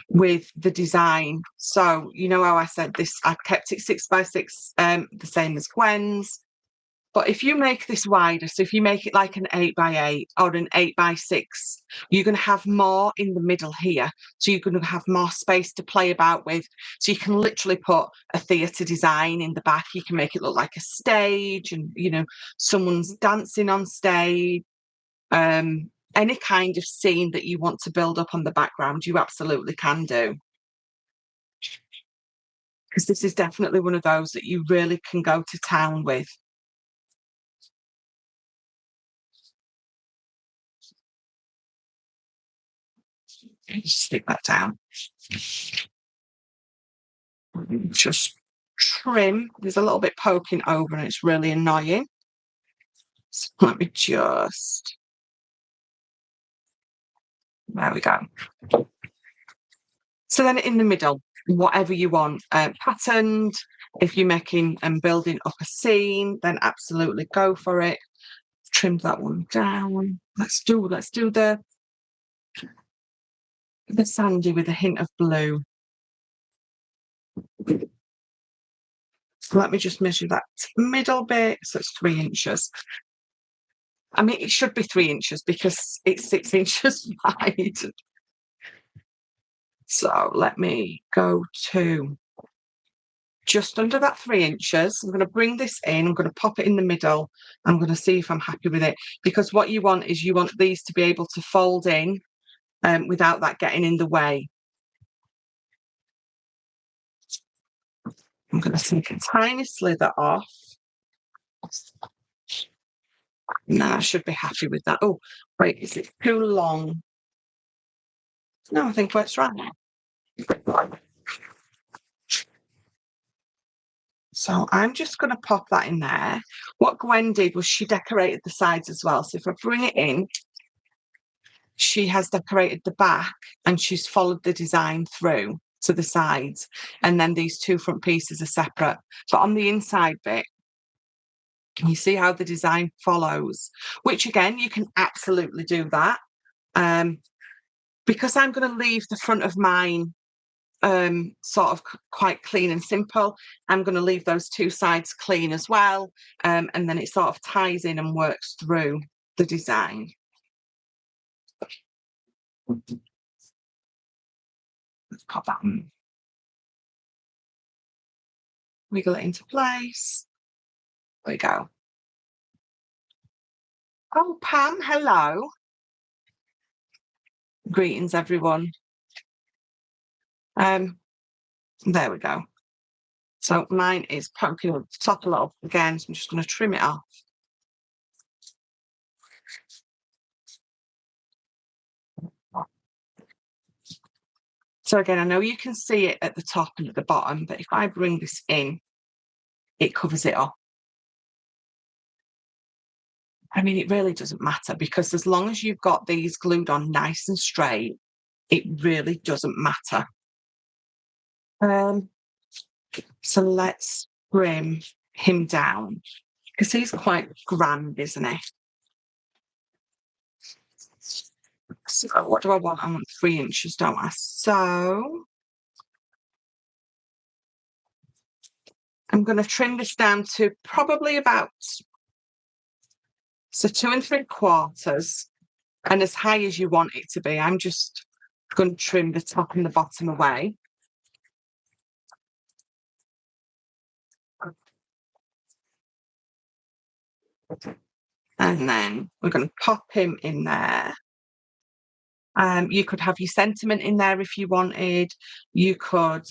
with the design. So you know how I said this, I kept it 6 by 6, the same as Gwen's. But if you make this wider, so if you make it like an 8 by 8 or an 8 by 6, you're going to have more in the middle here. So you're going to have more space to play about with. So you can literally put a theatre design in the back. You can make it look like a stage, and, you know, someone's dancing on stage. Any kind of scene that you want to build up on the background, you absolutely can do. Because this is definitely one of those that you really can go to town with. Stick that down. Just trim. There's a little bit poking over and it's really annoying. So let me just... There we go. So then in the middle, whatever you want, patterned. If you're making and building up a scene, then absolutely go for it. Trim that one down. Let's do the sandy with a hint of blue. So let me just measure that middle bit. So it's 3 inches. I mean, it should be 3 inches because it's 6 inches wide. So let me go to just under that 3 inches. I'm going to bring this in. I'm going to pop it in the middle. I'm going to see if I'm happy with it. Because what you want is you want these to be able to fold in without that getting in the way. I'm going to take a tiny slither off. Now I should be happy with that. Oh, wait, is it too long? No, I think that's right. So I'm just going to pop that in there. What Gwen did was she decorated the sides as well. So if I bring it in, she has decorated the back and she's followed the design through to the sides. And then these 2 front pieces are separate. But on the inside bit, can you see how the design follows? Which again, you can absolutely do that. Because I'm going to leave the front of mine sort of quite clean and simple, I'm going to leave those 2 sides clean as well. And then it sort of ties in and works through the design. Let's pop that in. Wiggle it into place. There we go. Oh, Pam, hello. Greetings, everyone. There we go. So mine is poking up the top a little again, so I'm just going to trim it off. So again, I know you can see it at the top and at the bottom, but if I bring this in, it covers it up. I mean, it really doesn't matter, because as long as you've got these glued on nice and straight, it really doesn't matter. So let's trim him down because he's quite grand, isn't he? So what do I want? I want 3 inches, don't I? So I'm going to trim this down to probably about 2 3/4 and as high as you want it to be. I'm just going to trim the top and the bottom away. And then we're going to pop him in there. You could have your sentiment in there if you wanted. You could,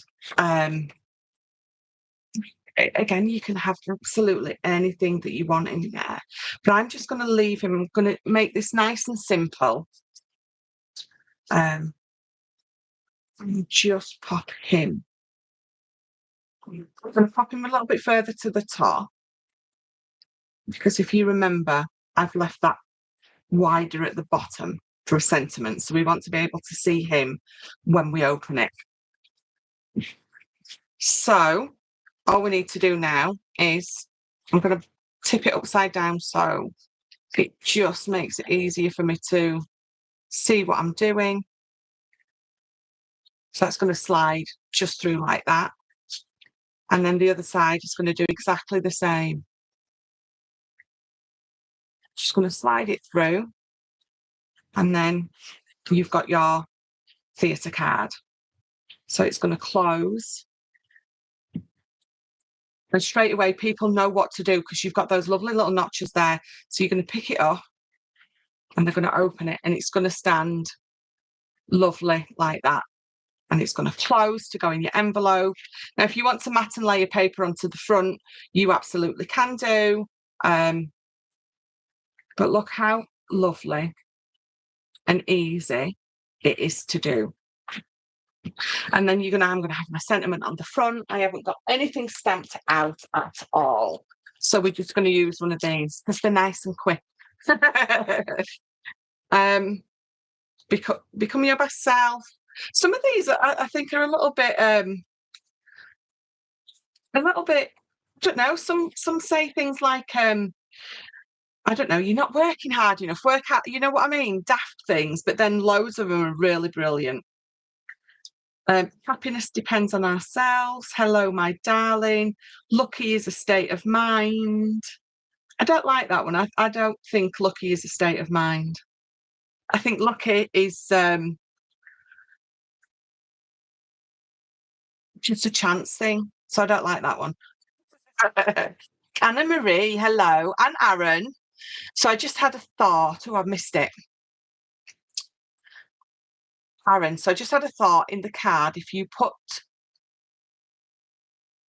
again, you can have absolutely anything that you want in there. But I'm just going to leave him. I'm going to make this nice and simple. And just pop him. I'm going to pop him a little bit further to the top. Because if you remember, I've left that wider at the bottom for a sentiment. So we want to be able to see him when we open it. So all we need to do now is I'm going to tip it upside down so it just makes it easier for me to see what I'm doing. So that's going to slide just through like that. And then the other side is going to do exactly the same. Just going to slide it through. And then you've got your theatre card. So it's going to close. And straight away, people know what to do because you've got those lovely little notches there. So you're going to pick it up and they're going to open it and it's going to stand lovely like that. And it's going to close to go in your envelope. Now, if you want to mat and layer paper onto the front, you absolutely can do. But look how lovely and easy it is to do. And then I'm going to have my sentiment on the front. I haven't got anything stamped out at all. So we're just going to use one of these because they're nice and quick. Become your best self. Some of these I think are a little bit, I don't know, some say things like, I don't know, you're not working hard enough, work hard, you know what I mean? Daft things, but then loads of them are really brilliant. Happiness depends on ourselves. Hello, my darling. Lucky is a state of mind. I don't like that one. I don't think lucky is a state of mind. I think lucky is just a chance thing. So I don't like that one. Anna Marie, hello. And Aaron. So I just had a thought. Oh, I missed it. Aaron, so I just had a thought in the card. If you put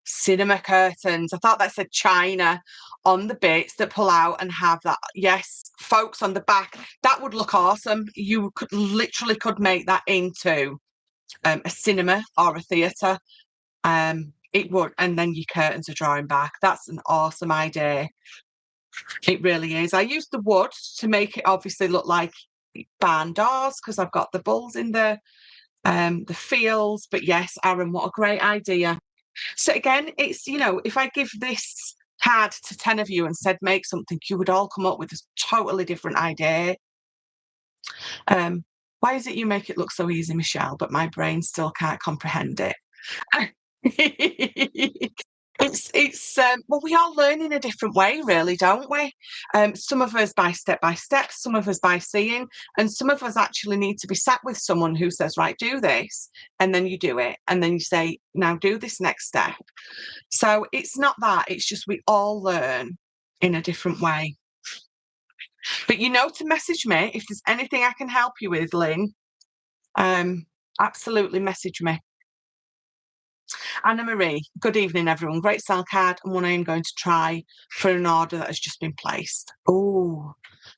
cinema curtains, I thought that said China on the bits that pull out and have that. Yes, folks on the back. That would look awesome. You could literally make that into a cinema or a theatre. It would, and then your curtains are drawing back. That's an awesome idea. It really is. I used the wood to make it obviously look like barn doors because I've got the bulls in the fields. But yes, Aaron, what a great idea. So again, it's, if I give this card to 10 of you and said make something, you would all come up with a totally different idea. Why is it you make it look so easy, Michelle, but my brain still can't comprehend it? It's well, we all learn in a different way, really, don't we? Some of us by step, some of us by seeing, and some of us actually need to be sat with someone who says, right, do this, and then you do it, and then you say, now do this next step. So it's not that, it's just we all learn in a different way. But to message me if there's anything I can help you with, Lynn. Absolutely message me. Anna Marie, good evening, everyone. Great sell card and one I am going to try for an order that has just been placed. Oh,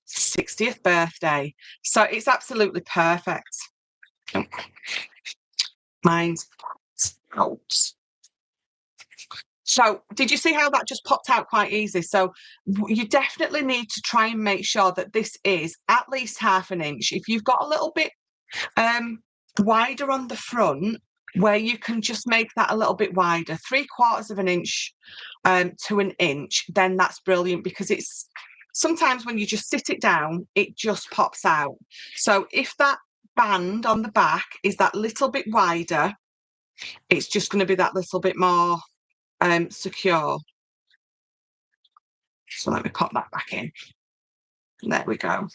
60th birthday. So it's absolutely perfect. Mine's out. So did you see how that just popped out quite easy? So you definitely need to try and make sure that this is at least 1/2 inch. If you've got a little bit wider on the front, where you can just make that a little bit wider, 3/4 of an inch to an inch, then that's brilliant, because it's sometimes when you just sit it down, it just pops out. So if that band on the back is that little bit wider, it's just going to be that little bit more secure. So let me pop that back in. There we go.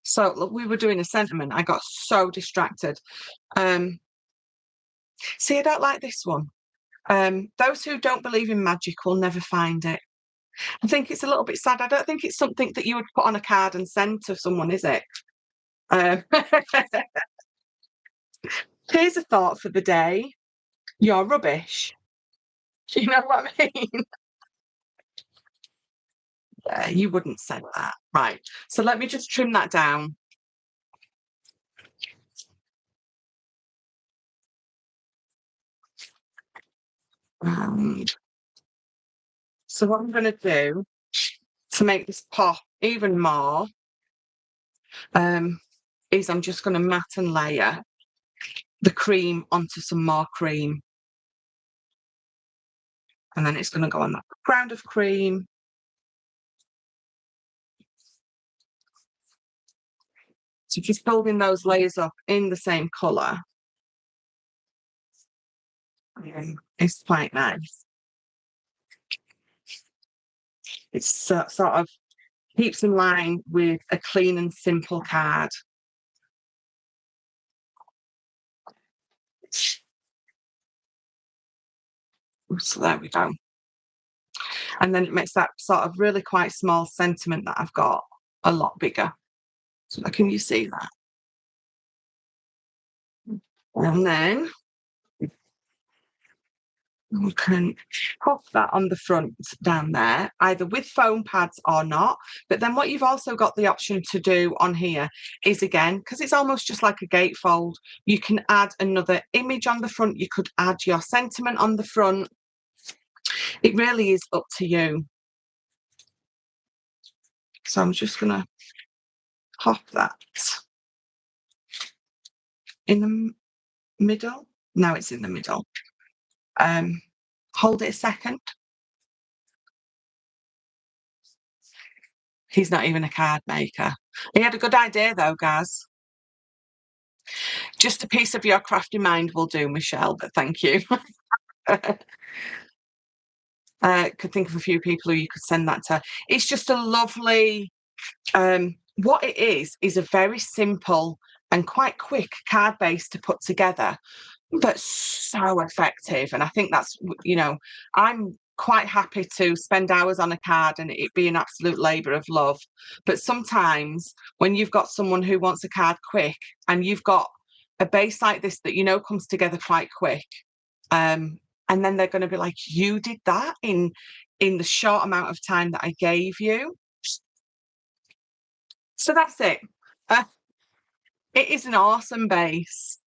So look, we were doing a sentiment. I got so distracted. See, I don't like this one. Those who don't believe in magic will never find it. I think it's a little bit sad. I don't think it's something that you would put on a card and send to someone, is it? Here's a thought for the day. You're rubbish. Do you know what I mean? You wouldn't say that. Right. So let me just trim that down. So what I'm going to do to make this pop even more is I'm just going to mat and layer the cream onto some more cream. And then it's going to go on that ground of cream. So just building those layers up in the same colour is quite nice. It's sort of keeps in line with a clean and simple card. So there we go. And then it makes that sort of really quite small sentiment that I've got a lot bigger. So can you see that? And then we can pop that on the front down there, either with foam pads or not. But then what you've also got the option to do on here is, again, because it's almost just like a gatefold, you can add another image on the front. You could add your sentiment on the front. It really is up to you. So I'm just going to pop that in the middle. Now it's in the middle. Hold it a second. He's not even a card maker. He had a good idea though, Gaz. Just a piece of your crafty mind will do, Michelle, but thank you. Could think of a few people who you could send that to. It's just a lovely, what it is a very simple and quite quick card base to put together, but so effective. And I think that's, I'm quite happy to spend hours on a card and it be an absolute labour of love. But sometimes when you've got someone who wants a card quick and you've got a base like this that comes together quite quick, and then they're going to be like, you did that in the short amount of time that I gave you. So that's it. It is an awesome base.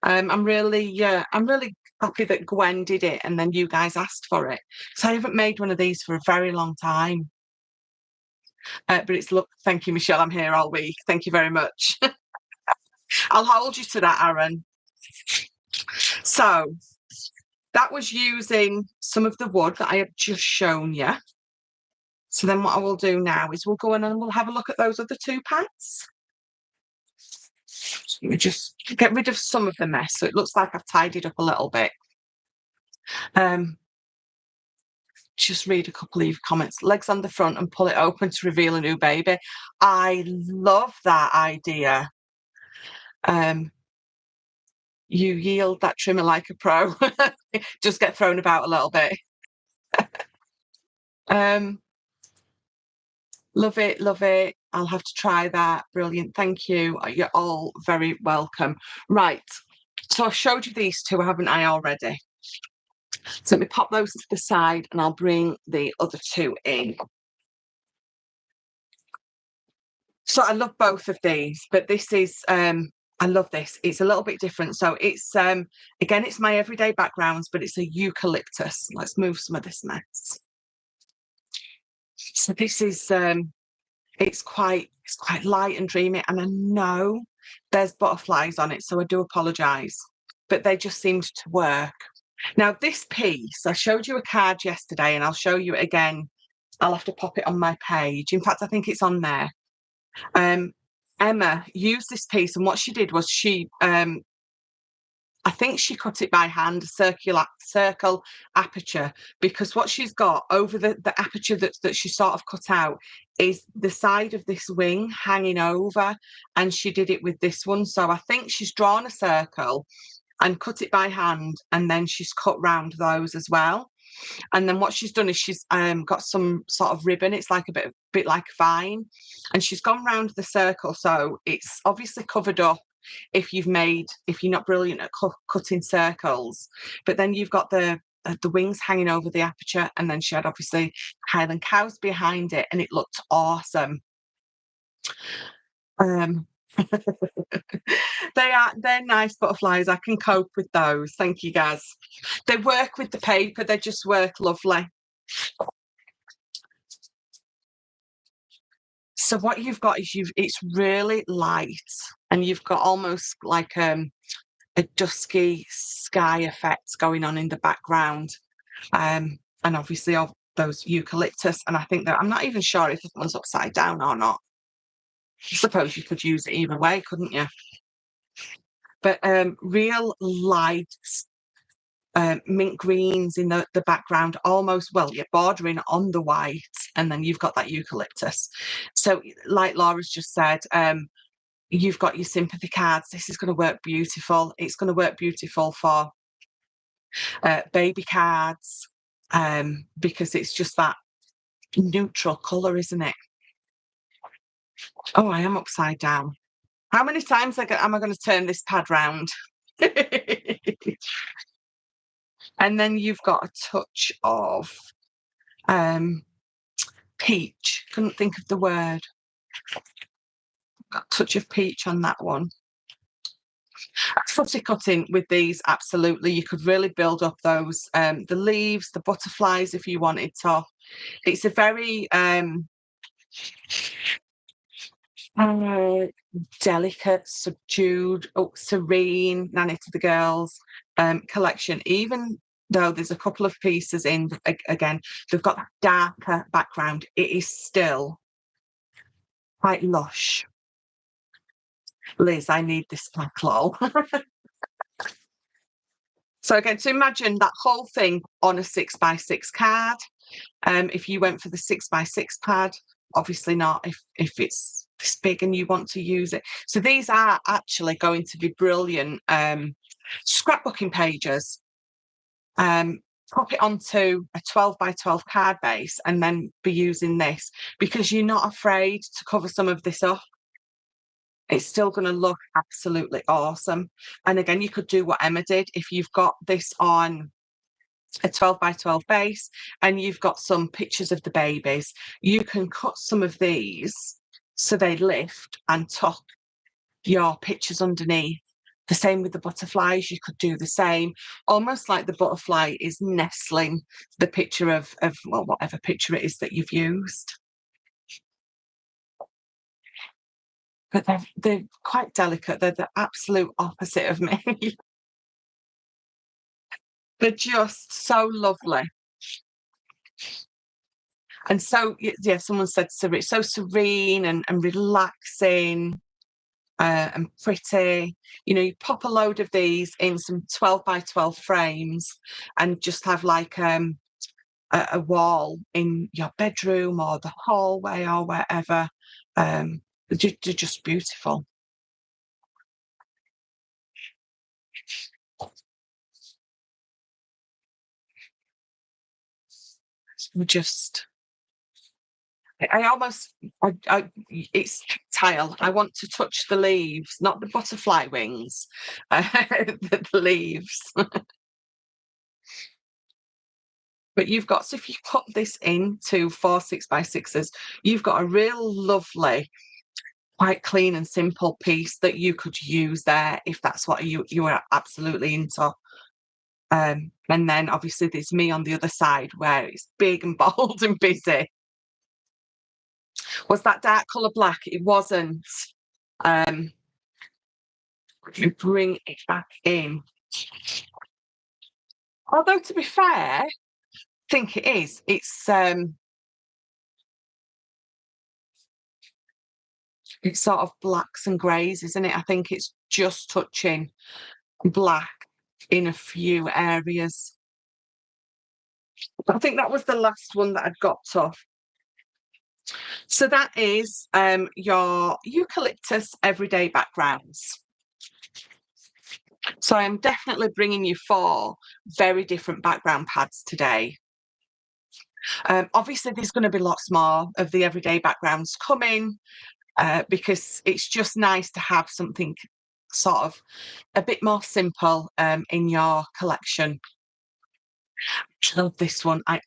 I'm really happy that Gwen did it and then you guys asked for it. So I haven't made one of these for a very long time. But thank you, Michelle. I'm here all week. Thank you very much. I'll hold you to that, Aaron. So that was using some of the wood that I have just shown you. So then what I will do now is we'll go in and we'll have a look at those other two pads. Let me just get rid of some of the mess so it looks like I've tidied up a little bit. Just read a couple of comments. Legs on the front and pull it open to reveal a new baby. I love that idea. You yield that trimmer like a pro. Just get thrown about a little bit. Love it, love it. I'll have to try that. Brilliant. Thank you. You're all very welcome. Right. So I've showed you these two, haven't I, already? So let me pop those to the side and I'll bring the other two in. So I love both of these, but this is, I love this. It's a little bit different. So it's, again, it's my everyday backgrounds, but it's a eucalyptus. Let's move some of this mess. So this is It's quite light and dreamy, and I know there's butterflies on it, so I do apologise, but they just seemed to work. Now, this piece, I showed you a card yesterday, and I'll show you it again. I'll have to pop it on my page. In fact, I think it's on there. Emma used this piece, and what she did was I think she cut it by hand, circle aperture, because what she's got over the aperture that she sort of cut out is the side of this wing hanging over, and she did it with this one. So I think she's drawn a circle and cut it by hand, and then she's cut round those as well. And then what she's done is she's got some sort of ribbon. It's like a bit like vine, and she's gone round the circle, so it's obviously covered up if you're not brilliant at cutting circles. But then you've got the wings hanging over the aperture, and then she had obviously Highland cows behind it, and it looked awesome. They're nice butterflies. I can cope with those. Thank you, guys. They work with the paper. They just work lovely. So what you've got is it's really light, and you've got almost like a dusky sky effect going on in the background, and obviously of those eucalyptus. And I think that I'm not even sure if this one's upside down or not. I suppose you could use it either way, couldn't you? But real light mint greens in the background, almost, well, you're bordering on the white, and then you've got that eucalyptus. So like Laura's just said, you've got your sympathy cards. This is going to work beautiful. It's going to work beautiful for baby cards, because it's just that neutral colour, isn't it? Oh, I am upside down. How many times am I going to turn this pad round? And then you've got a touch of peach. Couldn't think of the word. Got a touch of peach on that one. Footy cutting with these, absolutely. You could really build up those, the leaves, the butterflies, if you wanted to. It's a very delicate, subdued, serene Nanny to the Girls collection. Even though there's a couple of pieces in, again, they've got that darker background, it is still quite lush. Liz, I need this black lol. So again, to imagine that whole thing on a 6x6 card. If you went for the 6x6 pad, obviously not if it's this big and you want to use it. So these are actually going to be brilliant scrapbooking pages. Pop it onto a 12x12 card base, and then be using this, because you're not afraid to cover some of this up. It's still going to look absolutely awesome. And again, you could do what Emma did. If you've got this on a 12x12 base and you've got some pictures of the babies, you can cut some of these so they lift and tuck your pictures underneath. The same with the butterflies. You could do the same, almost like the butterfly is nestling the picture of well, whatever picture it is that you've used. But they're quite delicate. They're the absolute opposite of me. They're just so lovely. And so, yeah, someone said it's so serene and relaxing and pretty. You know, you pop a load of these in some 12x12 frames and just have like a wall in your bedroom or the hallway or wherever. They're just beautiful. Just, it's tactile. I want to touch the leaves, not the butterfly wings, the leaves. But you've got, so if you put this into 4 6x6s, you've got a real lovely, quite clean and simple piece that you could use there if that's what you are absolutely into. And then obviously there's me on the other side where it's big and bold and busy. Was that dark colour black? It wasn't. Let me bring it back in. Although, to be fair, I think it is. It's sort of blacks and greys, isn't it? I think it's just touching black in a few areas. I think that was the last one that I'd got to. So that is your eucalyptus everyday backgrounds. So I'm definitely bringing you 4 very different background pads today. Obviously, there's going to be lots more of the everyday backgrounds coming because it's just nice to have something sort of a bit more simple in your collection. I love this one. I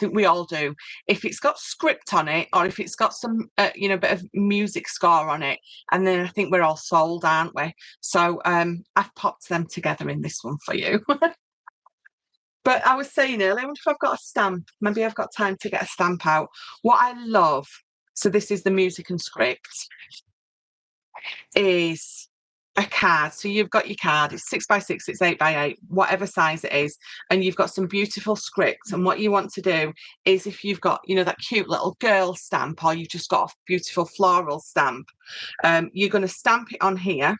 think we all do. If it's got script on it, or if it's got some, bit of music score on it, and then I think we're all sold, aren't we? So I've popped them together in this one for you. But I was saying earlier, I wonder if I've got a stamp. Maybe I've got time to get a stamp out. What I love, so this is the music and script, is a card. So you've got your card, it's 6x6, it's 8x8, whatever size it is, and you've got some beautiful script. And what you want to do is, if you've got, that cute little girl stamp, or you've just got a beautiful floral stamp, you're going to stamp it on here,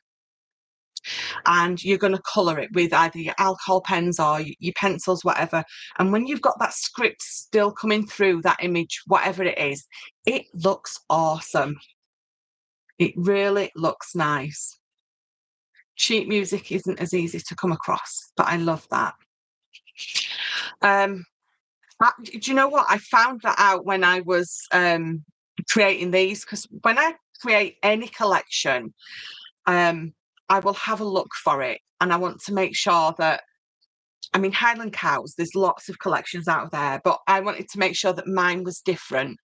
and you're going to colour it with either your alcohol pens or your pencils, whatever. And when you've got that script still coming through that image, whatever it is, it looks awesome. It really looks nice. Sheet music isn't as easy to come across, but I love that. Do you know what? I found that out when I was creating these, because when I create any collection, I will have a look for it, and I want to make sure that, Highland Cows, there's lots of collections out there, but I wanted to make sure that mine was different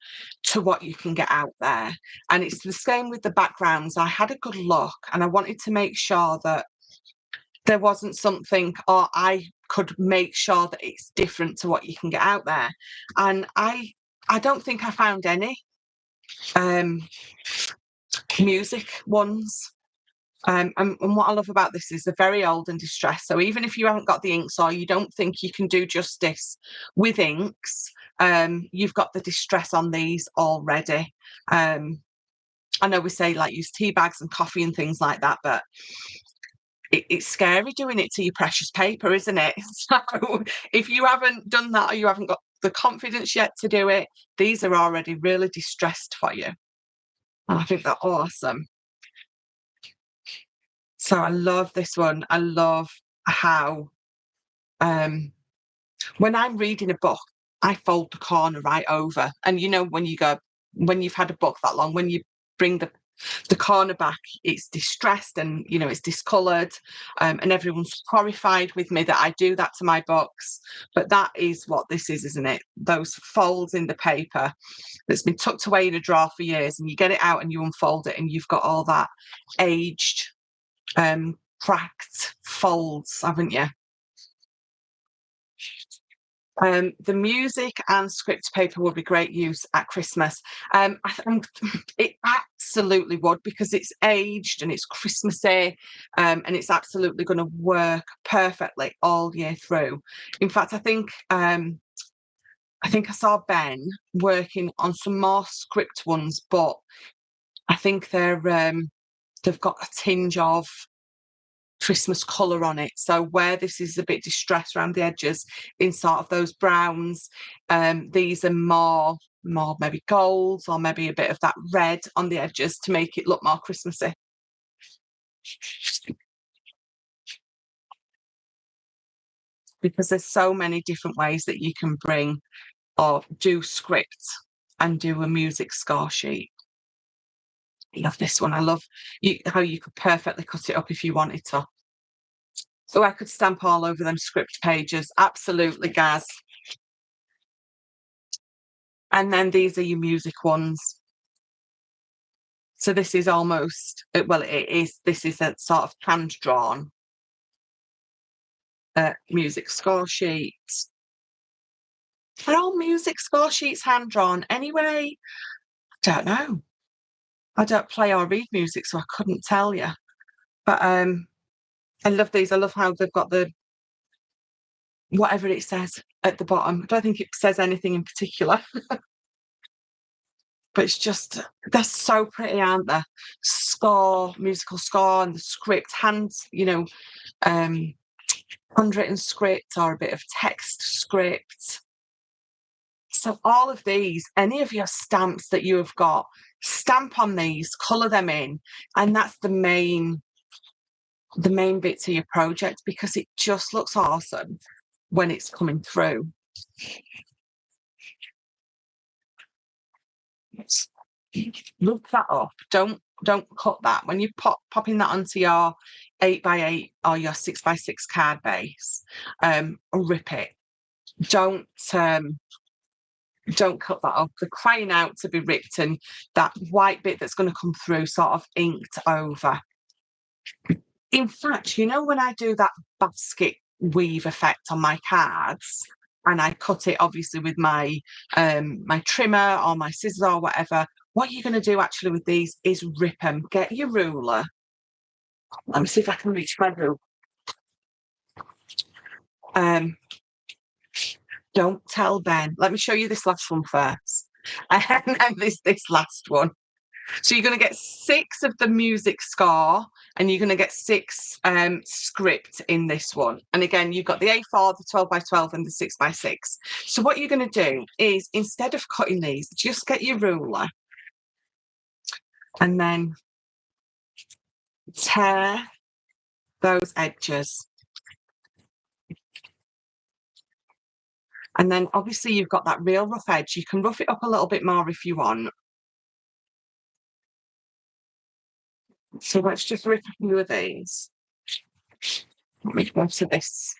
to what you can get out there. And it's the same with the backgrounds. I had a good look, and I wanted to make sure that there wasn't something, or I could make sure that it's different to what you can get out there. And I don't think I found any music ones. And what I love about this is they're very old and distressed. So even if you haven't got the inks, or you don't think you can do justice with inks, you've got the distress on these already. I know we say like use tea bags and coffee and things like that, but it's scary doing it to your precious paper, isn't it? So if you haven't done that, or you haven't got the confidence yet to do it, these are already really distressed for you. And I think they're awesome. So I love this one. I love how when I'm reading a book, I fold the corner right over. And when you've had a book that long, when you bring the corner back, it's distressed, and it's discoloured, and everyone's horrified with me that I do that to my books. But that is what this is, isn't it? Those folds in the paper that's been tucked away in a drawer for years, and you get it out and you unfold it, and you've got all that aged, cracked folds, haven't you? The music and script paper would be great use at Christmas. I think it absolutely would, because it's aged and it's Christmassy, and it's absolutely going to work perfectly all year through. In fact, I think I saw Ben working on some more script ones, but I think they've got a tinge of Christmas colour on it. So where this is a bit distressed around the edges in sort of those browns, these are more maybe golds, or maybe a bit of that red on the edges to make it look more Christmassy. Because there's so many different ways that you can bring or do script and do a music score sheet. I love this one. I love how you could perfectly cut it up if you wanted to. So I could stamp all over them script pages. Absolutely, Gaz. And then these are your music ones. So this is almost, this is a sort of hand-drawn music score sheet. Are all music score sheets hand-drawn anyway? Don't know. I don't play or read music, so I couldn't tell you. But I love these. I love how they've got the whatever it says at the bottom. I don't think it says anything in particular, but it's just they're so pretty, aren't they? Score, musical score, and the script, handwritten script or a bit of text script. So all of these, any of your stamps that you have got, stamp on these, colour them in, and that's the main bit to your project because it just looks awesome when it's coming through. Look that up. Don't cut that. When you popping that onto your 8x8 or your 6x6 card base, rip it. Don't cut that off. They're crying out to be ripped, and that white bit that's going to come through sort of inked over. In fact, when I do that basket weave effect on my cards, and I cut it obviously with my my trimmer or my scissors or whatever, what you're going to do actually with these is rip them. Get your ruler. Let me see if I can reach my ruler. Don't tell Ben. Let me show you this last one first. And then this last one. So you're going to get 6 of the music score and you're going to get 6 script in this one. And again, you've got the A4, the 12x12 and the 6x6. So what you're going to do is, instead of cutting these, just get your ruler and then tear those edges. And then obviously you've got that real rough edge. You can rough it up a little bit more if you want. So let's just rip a few of these. Let me go to this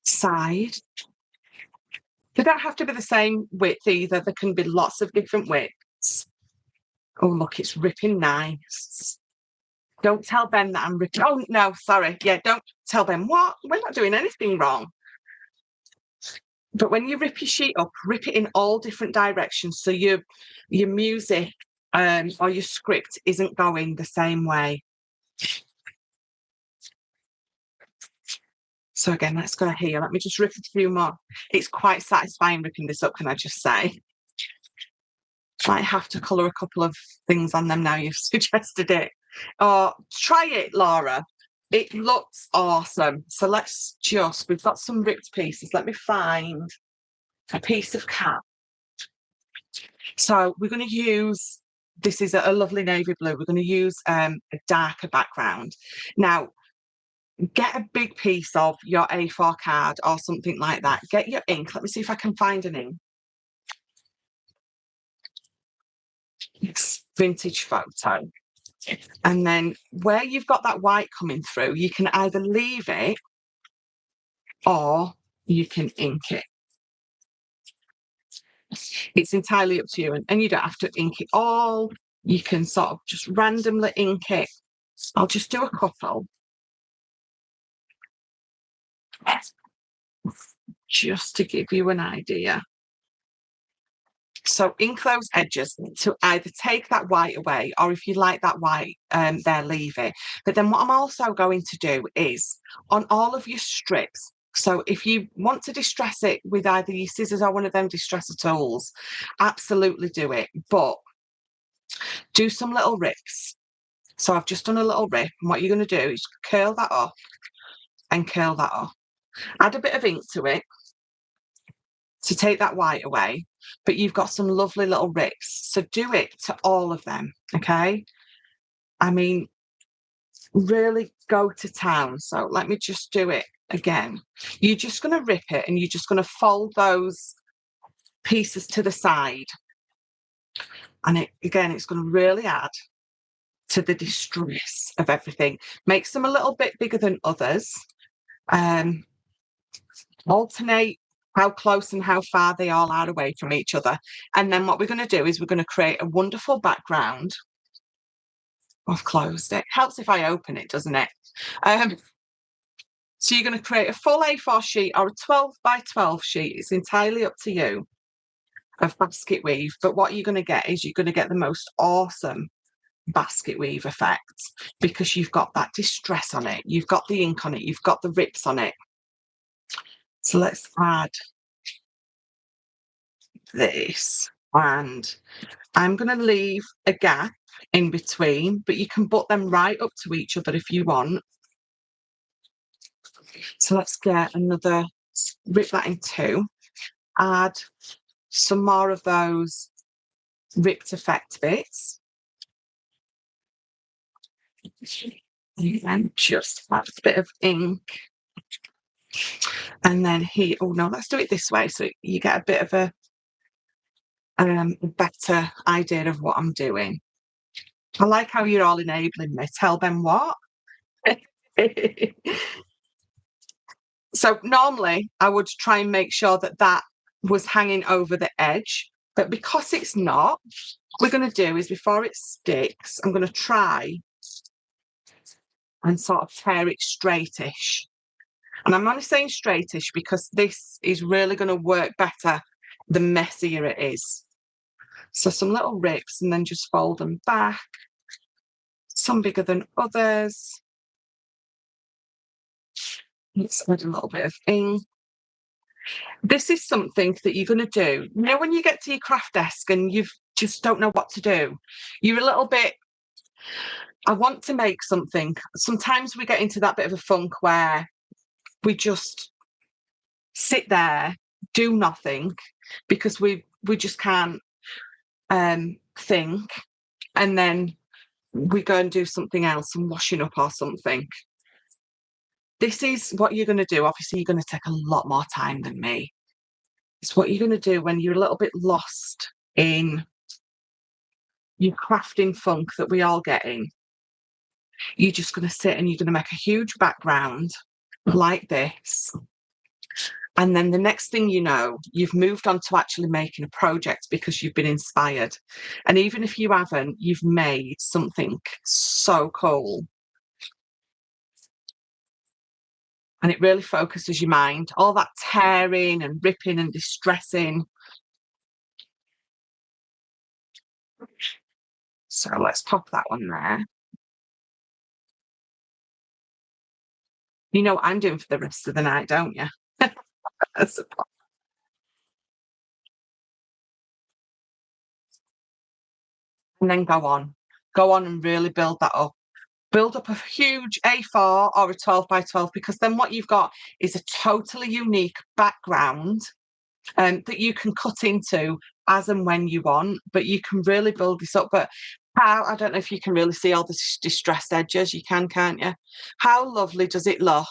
side. They don't have to be the same width either. There can be lots of different widths. Oh, look, it's ripping nice. Don't tell Ben that I'm ripping. Oh, no, sorry. Yeah, don't tell Ben what? We're not doing anything wrong. But when you rip your sheet up, rip it in all different directions so your music or your script isn't going the same way. So again, let's go here. Let me just rip a few more. It's quite satisfying ripping this up, can I just say? Might have to colour a couple of things on them now you've suggested it. Or try it, Laura. It looks awesome. So we've got some ripped pieces. Let me find a piece of cap. So we're going to use, this is a lovely navy blue. We're going to use a darker background. Now, get a big piece of your A4 card or something like that. Get your ink. Let me see if I can find an ink. It's vintage photo. And then where you've got that white coming through, you can either leave it or you can ink it. It's entirely up to you. And you don't have to ink it all. You can sort of just randomly ink it. I'll just do a couple. Just to give you an idea. So ink those edges to either take that white away, or if you like that white there, leave it. But then what I'm also going to do is on all of your strips, so if you want to distress it with either your scissors or one of them distresser tools, absolutely do it. But do some little rips. So I've just done a little rip, and what you're going to do is curl that off and curl that off. Add a bit of ink to it to take that white away, but you've got some lovely little rips. So do it to all of them, okay? I mean, really go to town. So let me just do it again. You're just going to rip it and you're just going to fold those pieces to the side. And again, it's going to really add to the distress of everything. Makes them a little bit bigger than others. Alternate how close and how far they all are away from each other. And then what we're going to do is we're going to create a wonderful background. I've closed it. Helps if I open it, doesn't it? So you're going to create a full A4 sheet or a 12x12 sheet. It's entirely up to you. of basket weave, but what you're going to get is you're going to get the most awesome basket weave effect because you've got that distress on it, you've got the ink on it, you've got the rips on it. So let's add this, and I'm going to leave a gap in between, but you can butt them right up to each other if you want. So let's get another, rip that in two, add some more of those ripped effect bits. And just add a bit of ink. And then here, oh no, let's do it this way so you get a bit of a better idea of what I'm doing. I like how you're all enabling me. Tell them what. So normally I would try and make sure that that was hanging over the edge, but because it's not, what we're going to do is before it sticks, I'm going to try and sort of tear it straightish. And I'm only saying straightish because this is really going to work better the messier it is. So some little rips and then just fold them back. Some bigger than others. Let's add a little bit of ink. This is something that you're going to do. You know, when you get to your craft desk and you just don't know what to do, you're a little bit, I want to make something. Sometimes we get into that bit of a funk where we just sit there, do nothing, because we just can't think, and then we go and do something else and washing up or something. This is what you're going to do. Obviously, you're going to take a lot more time than me. It's what you're going to do when you're a little bit lost in your crafting funk that we all get in. You're just going to sit and you're going to make a huge background like this. And then the next thing you know, you've moved on to actually making a project because you've been inspired. And even if you haven't, you've made something so cool. And it really focuses your mind. All that tearing and ripping and distressing. So let's pop that one there. You know what I'm doing for the rest of the night, don't you? And then go on and really build that up. Build up a huge A4 or a 12 by 12, because then what you've got is a totally unique background that you can cut into as and when you want, but you can really build this up. But how, I don't know if you can really see all the distressed edges. You can, can't you? How lovely does it look?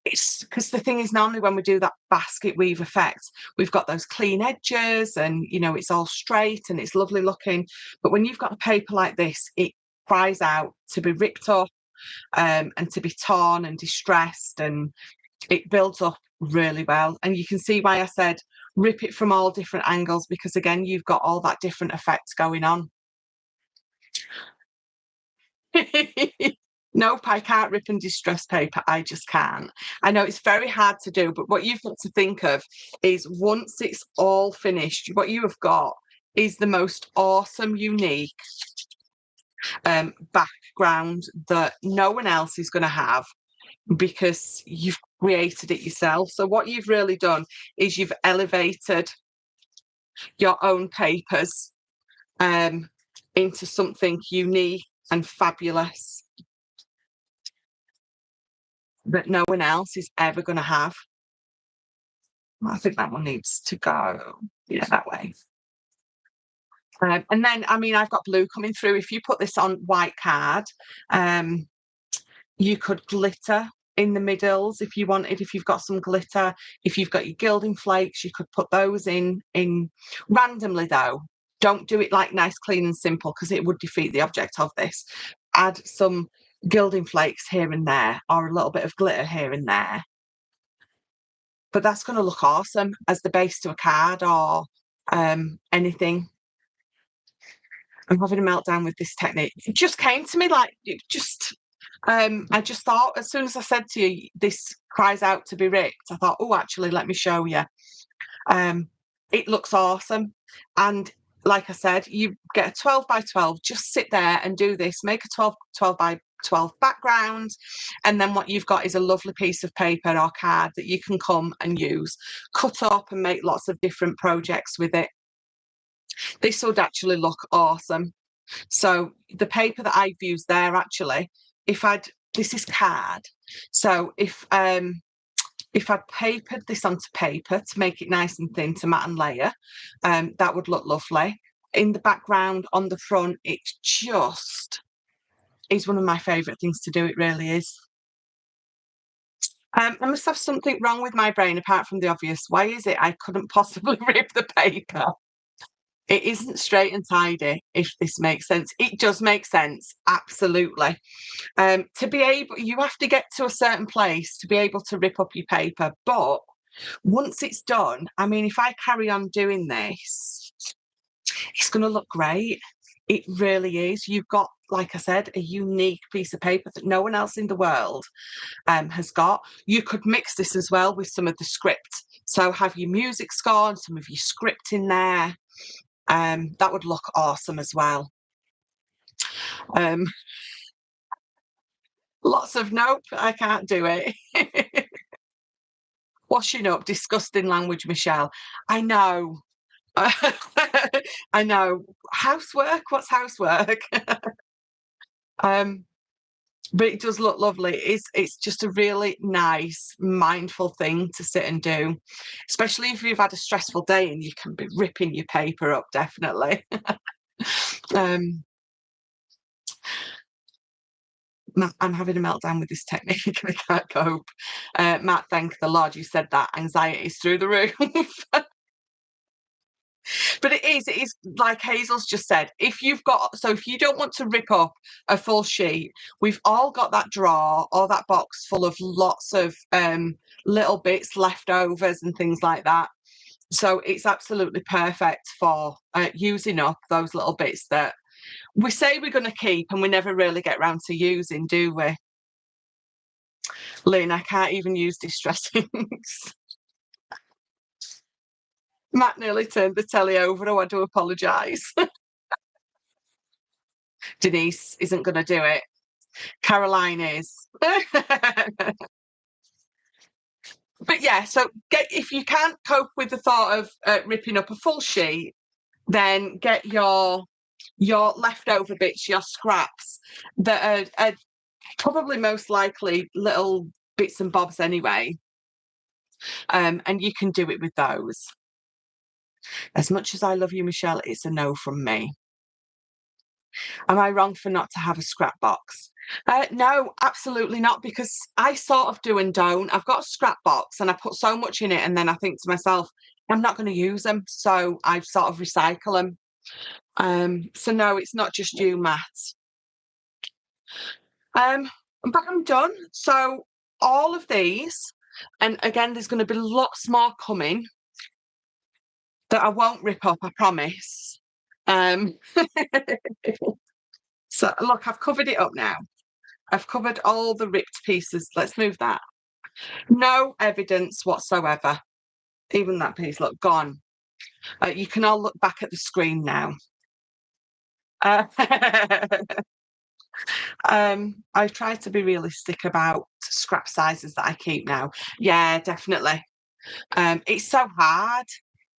It's because the thing is, normally when we do that basket weave effect, we've got those clean edges and, you know, it's all straight and it's lovely looking. But when you've got a paper like this, it cries out to be ripped up and to be torn and distressed, and it builds up really well. And you can see why I said rip it from all different angles, because again, you've got all that different effects going on. Nope, I can't rip and distress paper. I just can't. I know it's very hard to do, but what you've got to think of is once it's all finished, what you have got is the most awesome, unique background that no one else is going to have, because you've created it yourself. So what you've really done is you've elevated your own papers into something unique and fabulous that no one else is ever going to have. I think that one needs to go, yeah, that way. And then, I mean, I've got blue coming through. If you put this on white card, you could glitter in the middles if you wanted, if you've got some glitter. If you've got your gilding flakes, you could put those in randomly, though. Don't do it like nice, clean and simple, because it would defeat the object of this. Add some gilding flakes here and there, or a little bit of glitter here and there. But that's going to look awesome as the base to a card or anything. I'm having a meltdown with this technique. It just came to me like, it just, I just thought, as soon as I said to you, this cries out to be ripped, I thought, oh, actually, let me show you. It looks awesome. And like I said, you get a 12 by 12, just sit there and do this, make a 12 by 12 background. And then what you've got is a lovely piece of paper or card that you can come and use, cut up and make lots of different projects with it. This would actually look awesome. So the paper that I've used there, actually, this is card. So if I'd papered this onto paper to make it nice and thin to mat and layer, that would look lovely. In the background, on the front, it just is one of my favourite things to do. It really is. I must have something wrong with my brain apart from the obvious. Why is it I couldn't possibly rip the paper? It isn't straight and tidy, if this makes sense. It does make sense, absolutely. To be able, you have to get to a certain place to be able to rip up your paper. But once it's done, I mean, if I carry on doing this, it's going to look great. It really is. You've got, like I said, a unique piece of paper that no one else in the world has got. You could mix this as well with some of the script. So have your music score and some of your script in there. That would look awesome as well. Lots of nope, I can't do it. Washing up, disgusting language, Michelle. I know. I know. Housework? What's housework? But it does look lovely. It's just a really nice, mindful thing to sit and do, especially if you've had a stressful day and you can be ripping your paper up, definitely. Matt, I'm having a meltdown with this technique. I can't cope. Matt, thank the Lord you said that. Anxiety's through the roof. But it is like Hazel's just said, if you don't want to rip up a full sheet, we've all got that drawer or that box full of lots of little bits, leftovers and things like that. So it's absolutely perfect for using up those little bits that we say we're going to keep and we never really get round to using, do we? Lynn, I can't even use distressings. Matt nearly turned the telly over. Oh, I do apologise. Denise isn't going to do it. Caroline is. But yeah, so if you can't cope with the thought of ripping up a full sheet, then get your leftover bits, your scraps that are probably most likely little bits and bobs anyway. And you can do it with those. As much as I love you, Michelle, it's a no from me. Am I wrong for not to have a scrap box? No, absolutely not, because I sort of do and don't. I've got a scrap box and I put so much in it, and then I think to myself, I'm not going to use them, so I sort of recycle them. So no, it's not just you, Matt. But I'm done. So all of these, and again, there's going to be lots more coming that I won't rip up, I promise. So look, I've covered it up now. I've covered all the ripped pieces. Let's move that. No evidence whatsoever. Even that piece, look, gone. You can all look back at the screen now. I've tried to be realistic about scrap sizes that I keep now. Yeah, definitely. It's so hard.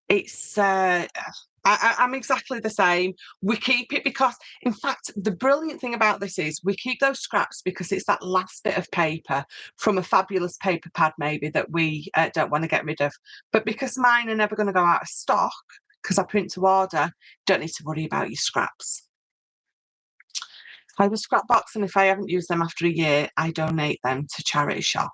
It's I'm exactly the same. We keep it because, in fact, the brilliant thing about this is we keep those scraps because it's that last bit of paper from a fabulous paper pad maybe that we don't want to get rid of. But because mine are never going to go out of stock because I print to order, don't need to worry about your scraps. I have a scrap box, and if I haven't used them after a year, I donate them to charity shop.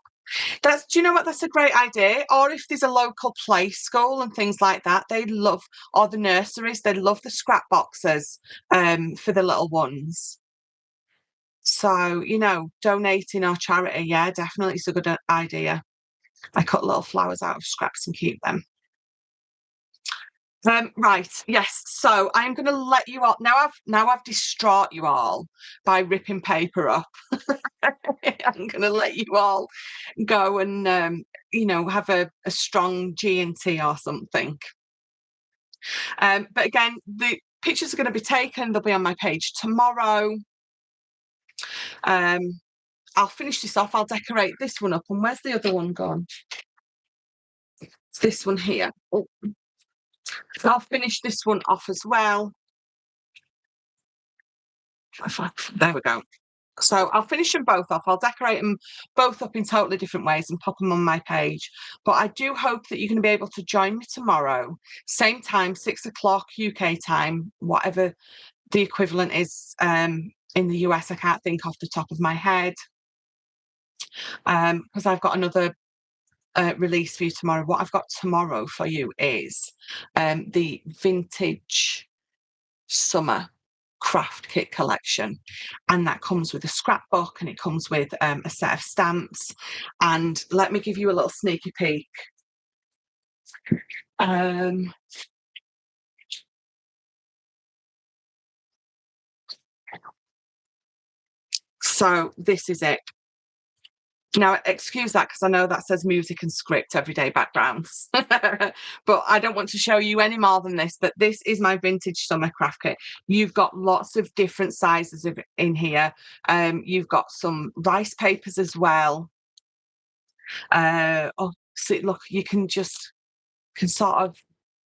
Do you know what? That's a great idea. Or if there's a local play school and things like that, they love, or the nurseries, they love the scrap boxes for the little ones. So, donating or charity, yeah, definitely it's a good idea. I cut little flowers out of scraps and keep them. Right, yes. So I'm going to let you all now. I've distraught you all by ripping paper up. I'm going to let you all go and have a strong G&T or something. But again, the pictures are going to be taken. They'll be on my page tomorrow. I'll finish this off. I'll decorate this one up. And where's the other one gone? It's this one here. Oh. I'll finish this one off as well. There we go. So I'll finish them both off. I'll decorate them both up in totally different ways and pop them on my page. But I do hope that you're going to be able to join me tomorrow, same time, 6 o'clock UK time, whatever the equivalent is in the US. I can't think off the top of my head because I've got another release for you tomorrow. What I've got tomorrow for you is the vintage summer craft kit collection, and that comes with a scrapbook and it comes with a set of stamps. And let me give you a little sneaky peek. So this is it. Now, excuse that because I know that says music and script, everyday backgrounds, but I don't want to show you any more than this, but this is my vintage summer craft kit. You've got lots of different sizes in here. You've got some rice papers as well. Oh, see, look, you can sort of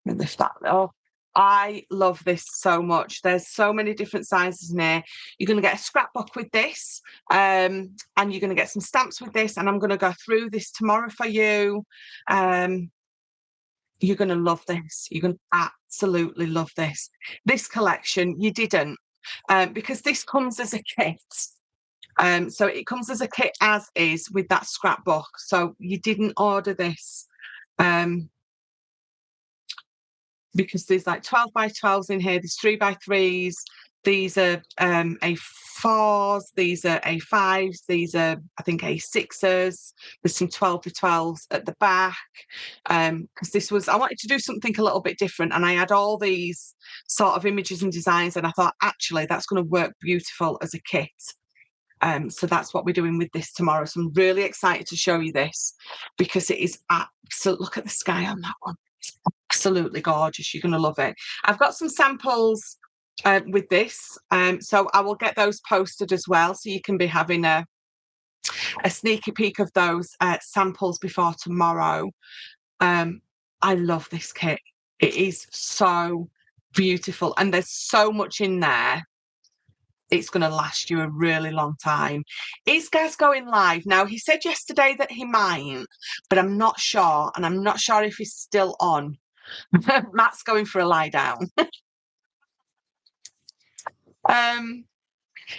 lift that. Oh, I love this so much. There's so many different sizes in here. You're going to get a scrapbook with this, and you're going to get some stamps with this, and I'm going to go through this tomorrow for you. You're going to love this. You're going to absolutely love this. This collection, you didn't, because this comes as a kit. So it comes as a kit as is with that scrapbook. So you didn't order this. Because there's like 12 by 12s in here, there's 3 by 3s, these are A4s, these are A5s, these are, I think, A6s, there's some 12 by 12s at the back, because I wanted to do something a little bit different, and I had all these sort of images and designs, and I thought, actually, that's going to work beautiful as a kit. So that's what we're doing with this tomorrow. So I'm really excited to show you this, because it is absolute. Look at the sky on that one. It's absolutely gorgeous. You're going to love it. I've got some samples with this, so I will get those posted as well, so you can be having a sneaky peek of those samples before tomorrow. I love this kit. It is so beautiful, and there's so much in there. It's going to last you a really long time. Is Gaz going live? Now, he said yesterday that he might, but I'm not sure, and I'm not sure if he's still on. Matt's going for a lie down.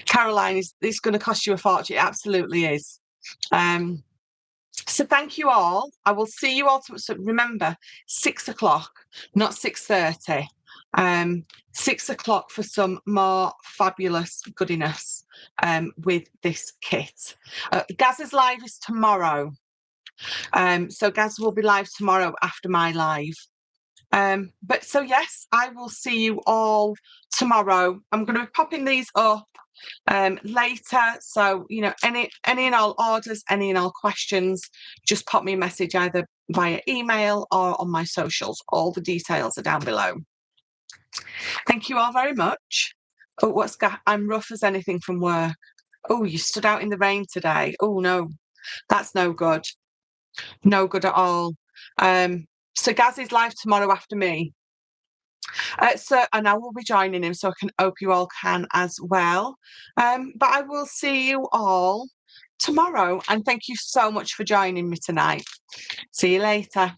Caroline, is going to cost you a fortune. It absolutely is. So thank you all. I will see you all. So remember, 6 o'clock, not 6:30. 6 o'clock for some more fabulous goodiness with this kit. Gaz's live is tomorrow. So Gaz will be live tomorrow after my live. But so yes, I will see you all tomorrow. I'm going to be popping these up later. So, any and all orders, any and all questions, just pop me a message either via email or on my socials. All the details are down below. Thank you all very much. Oh, I'm rough as anything from work. Oh, you stood out in the rain today. Oh, no, that's no good. No good at all. So Gaz is live tomorrow after me. And I will be joining him, so I hope you all can as well. But I will see you all tomorrow. And thank you so much for joining me tonight. See you later.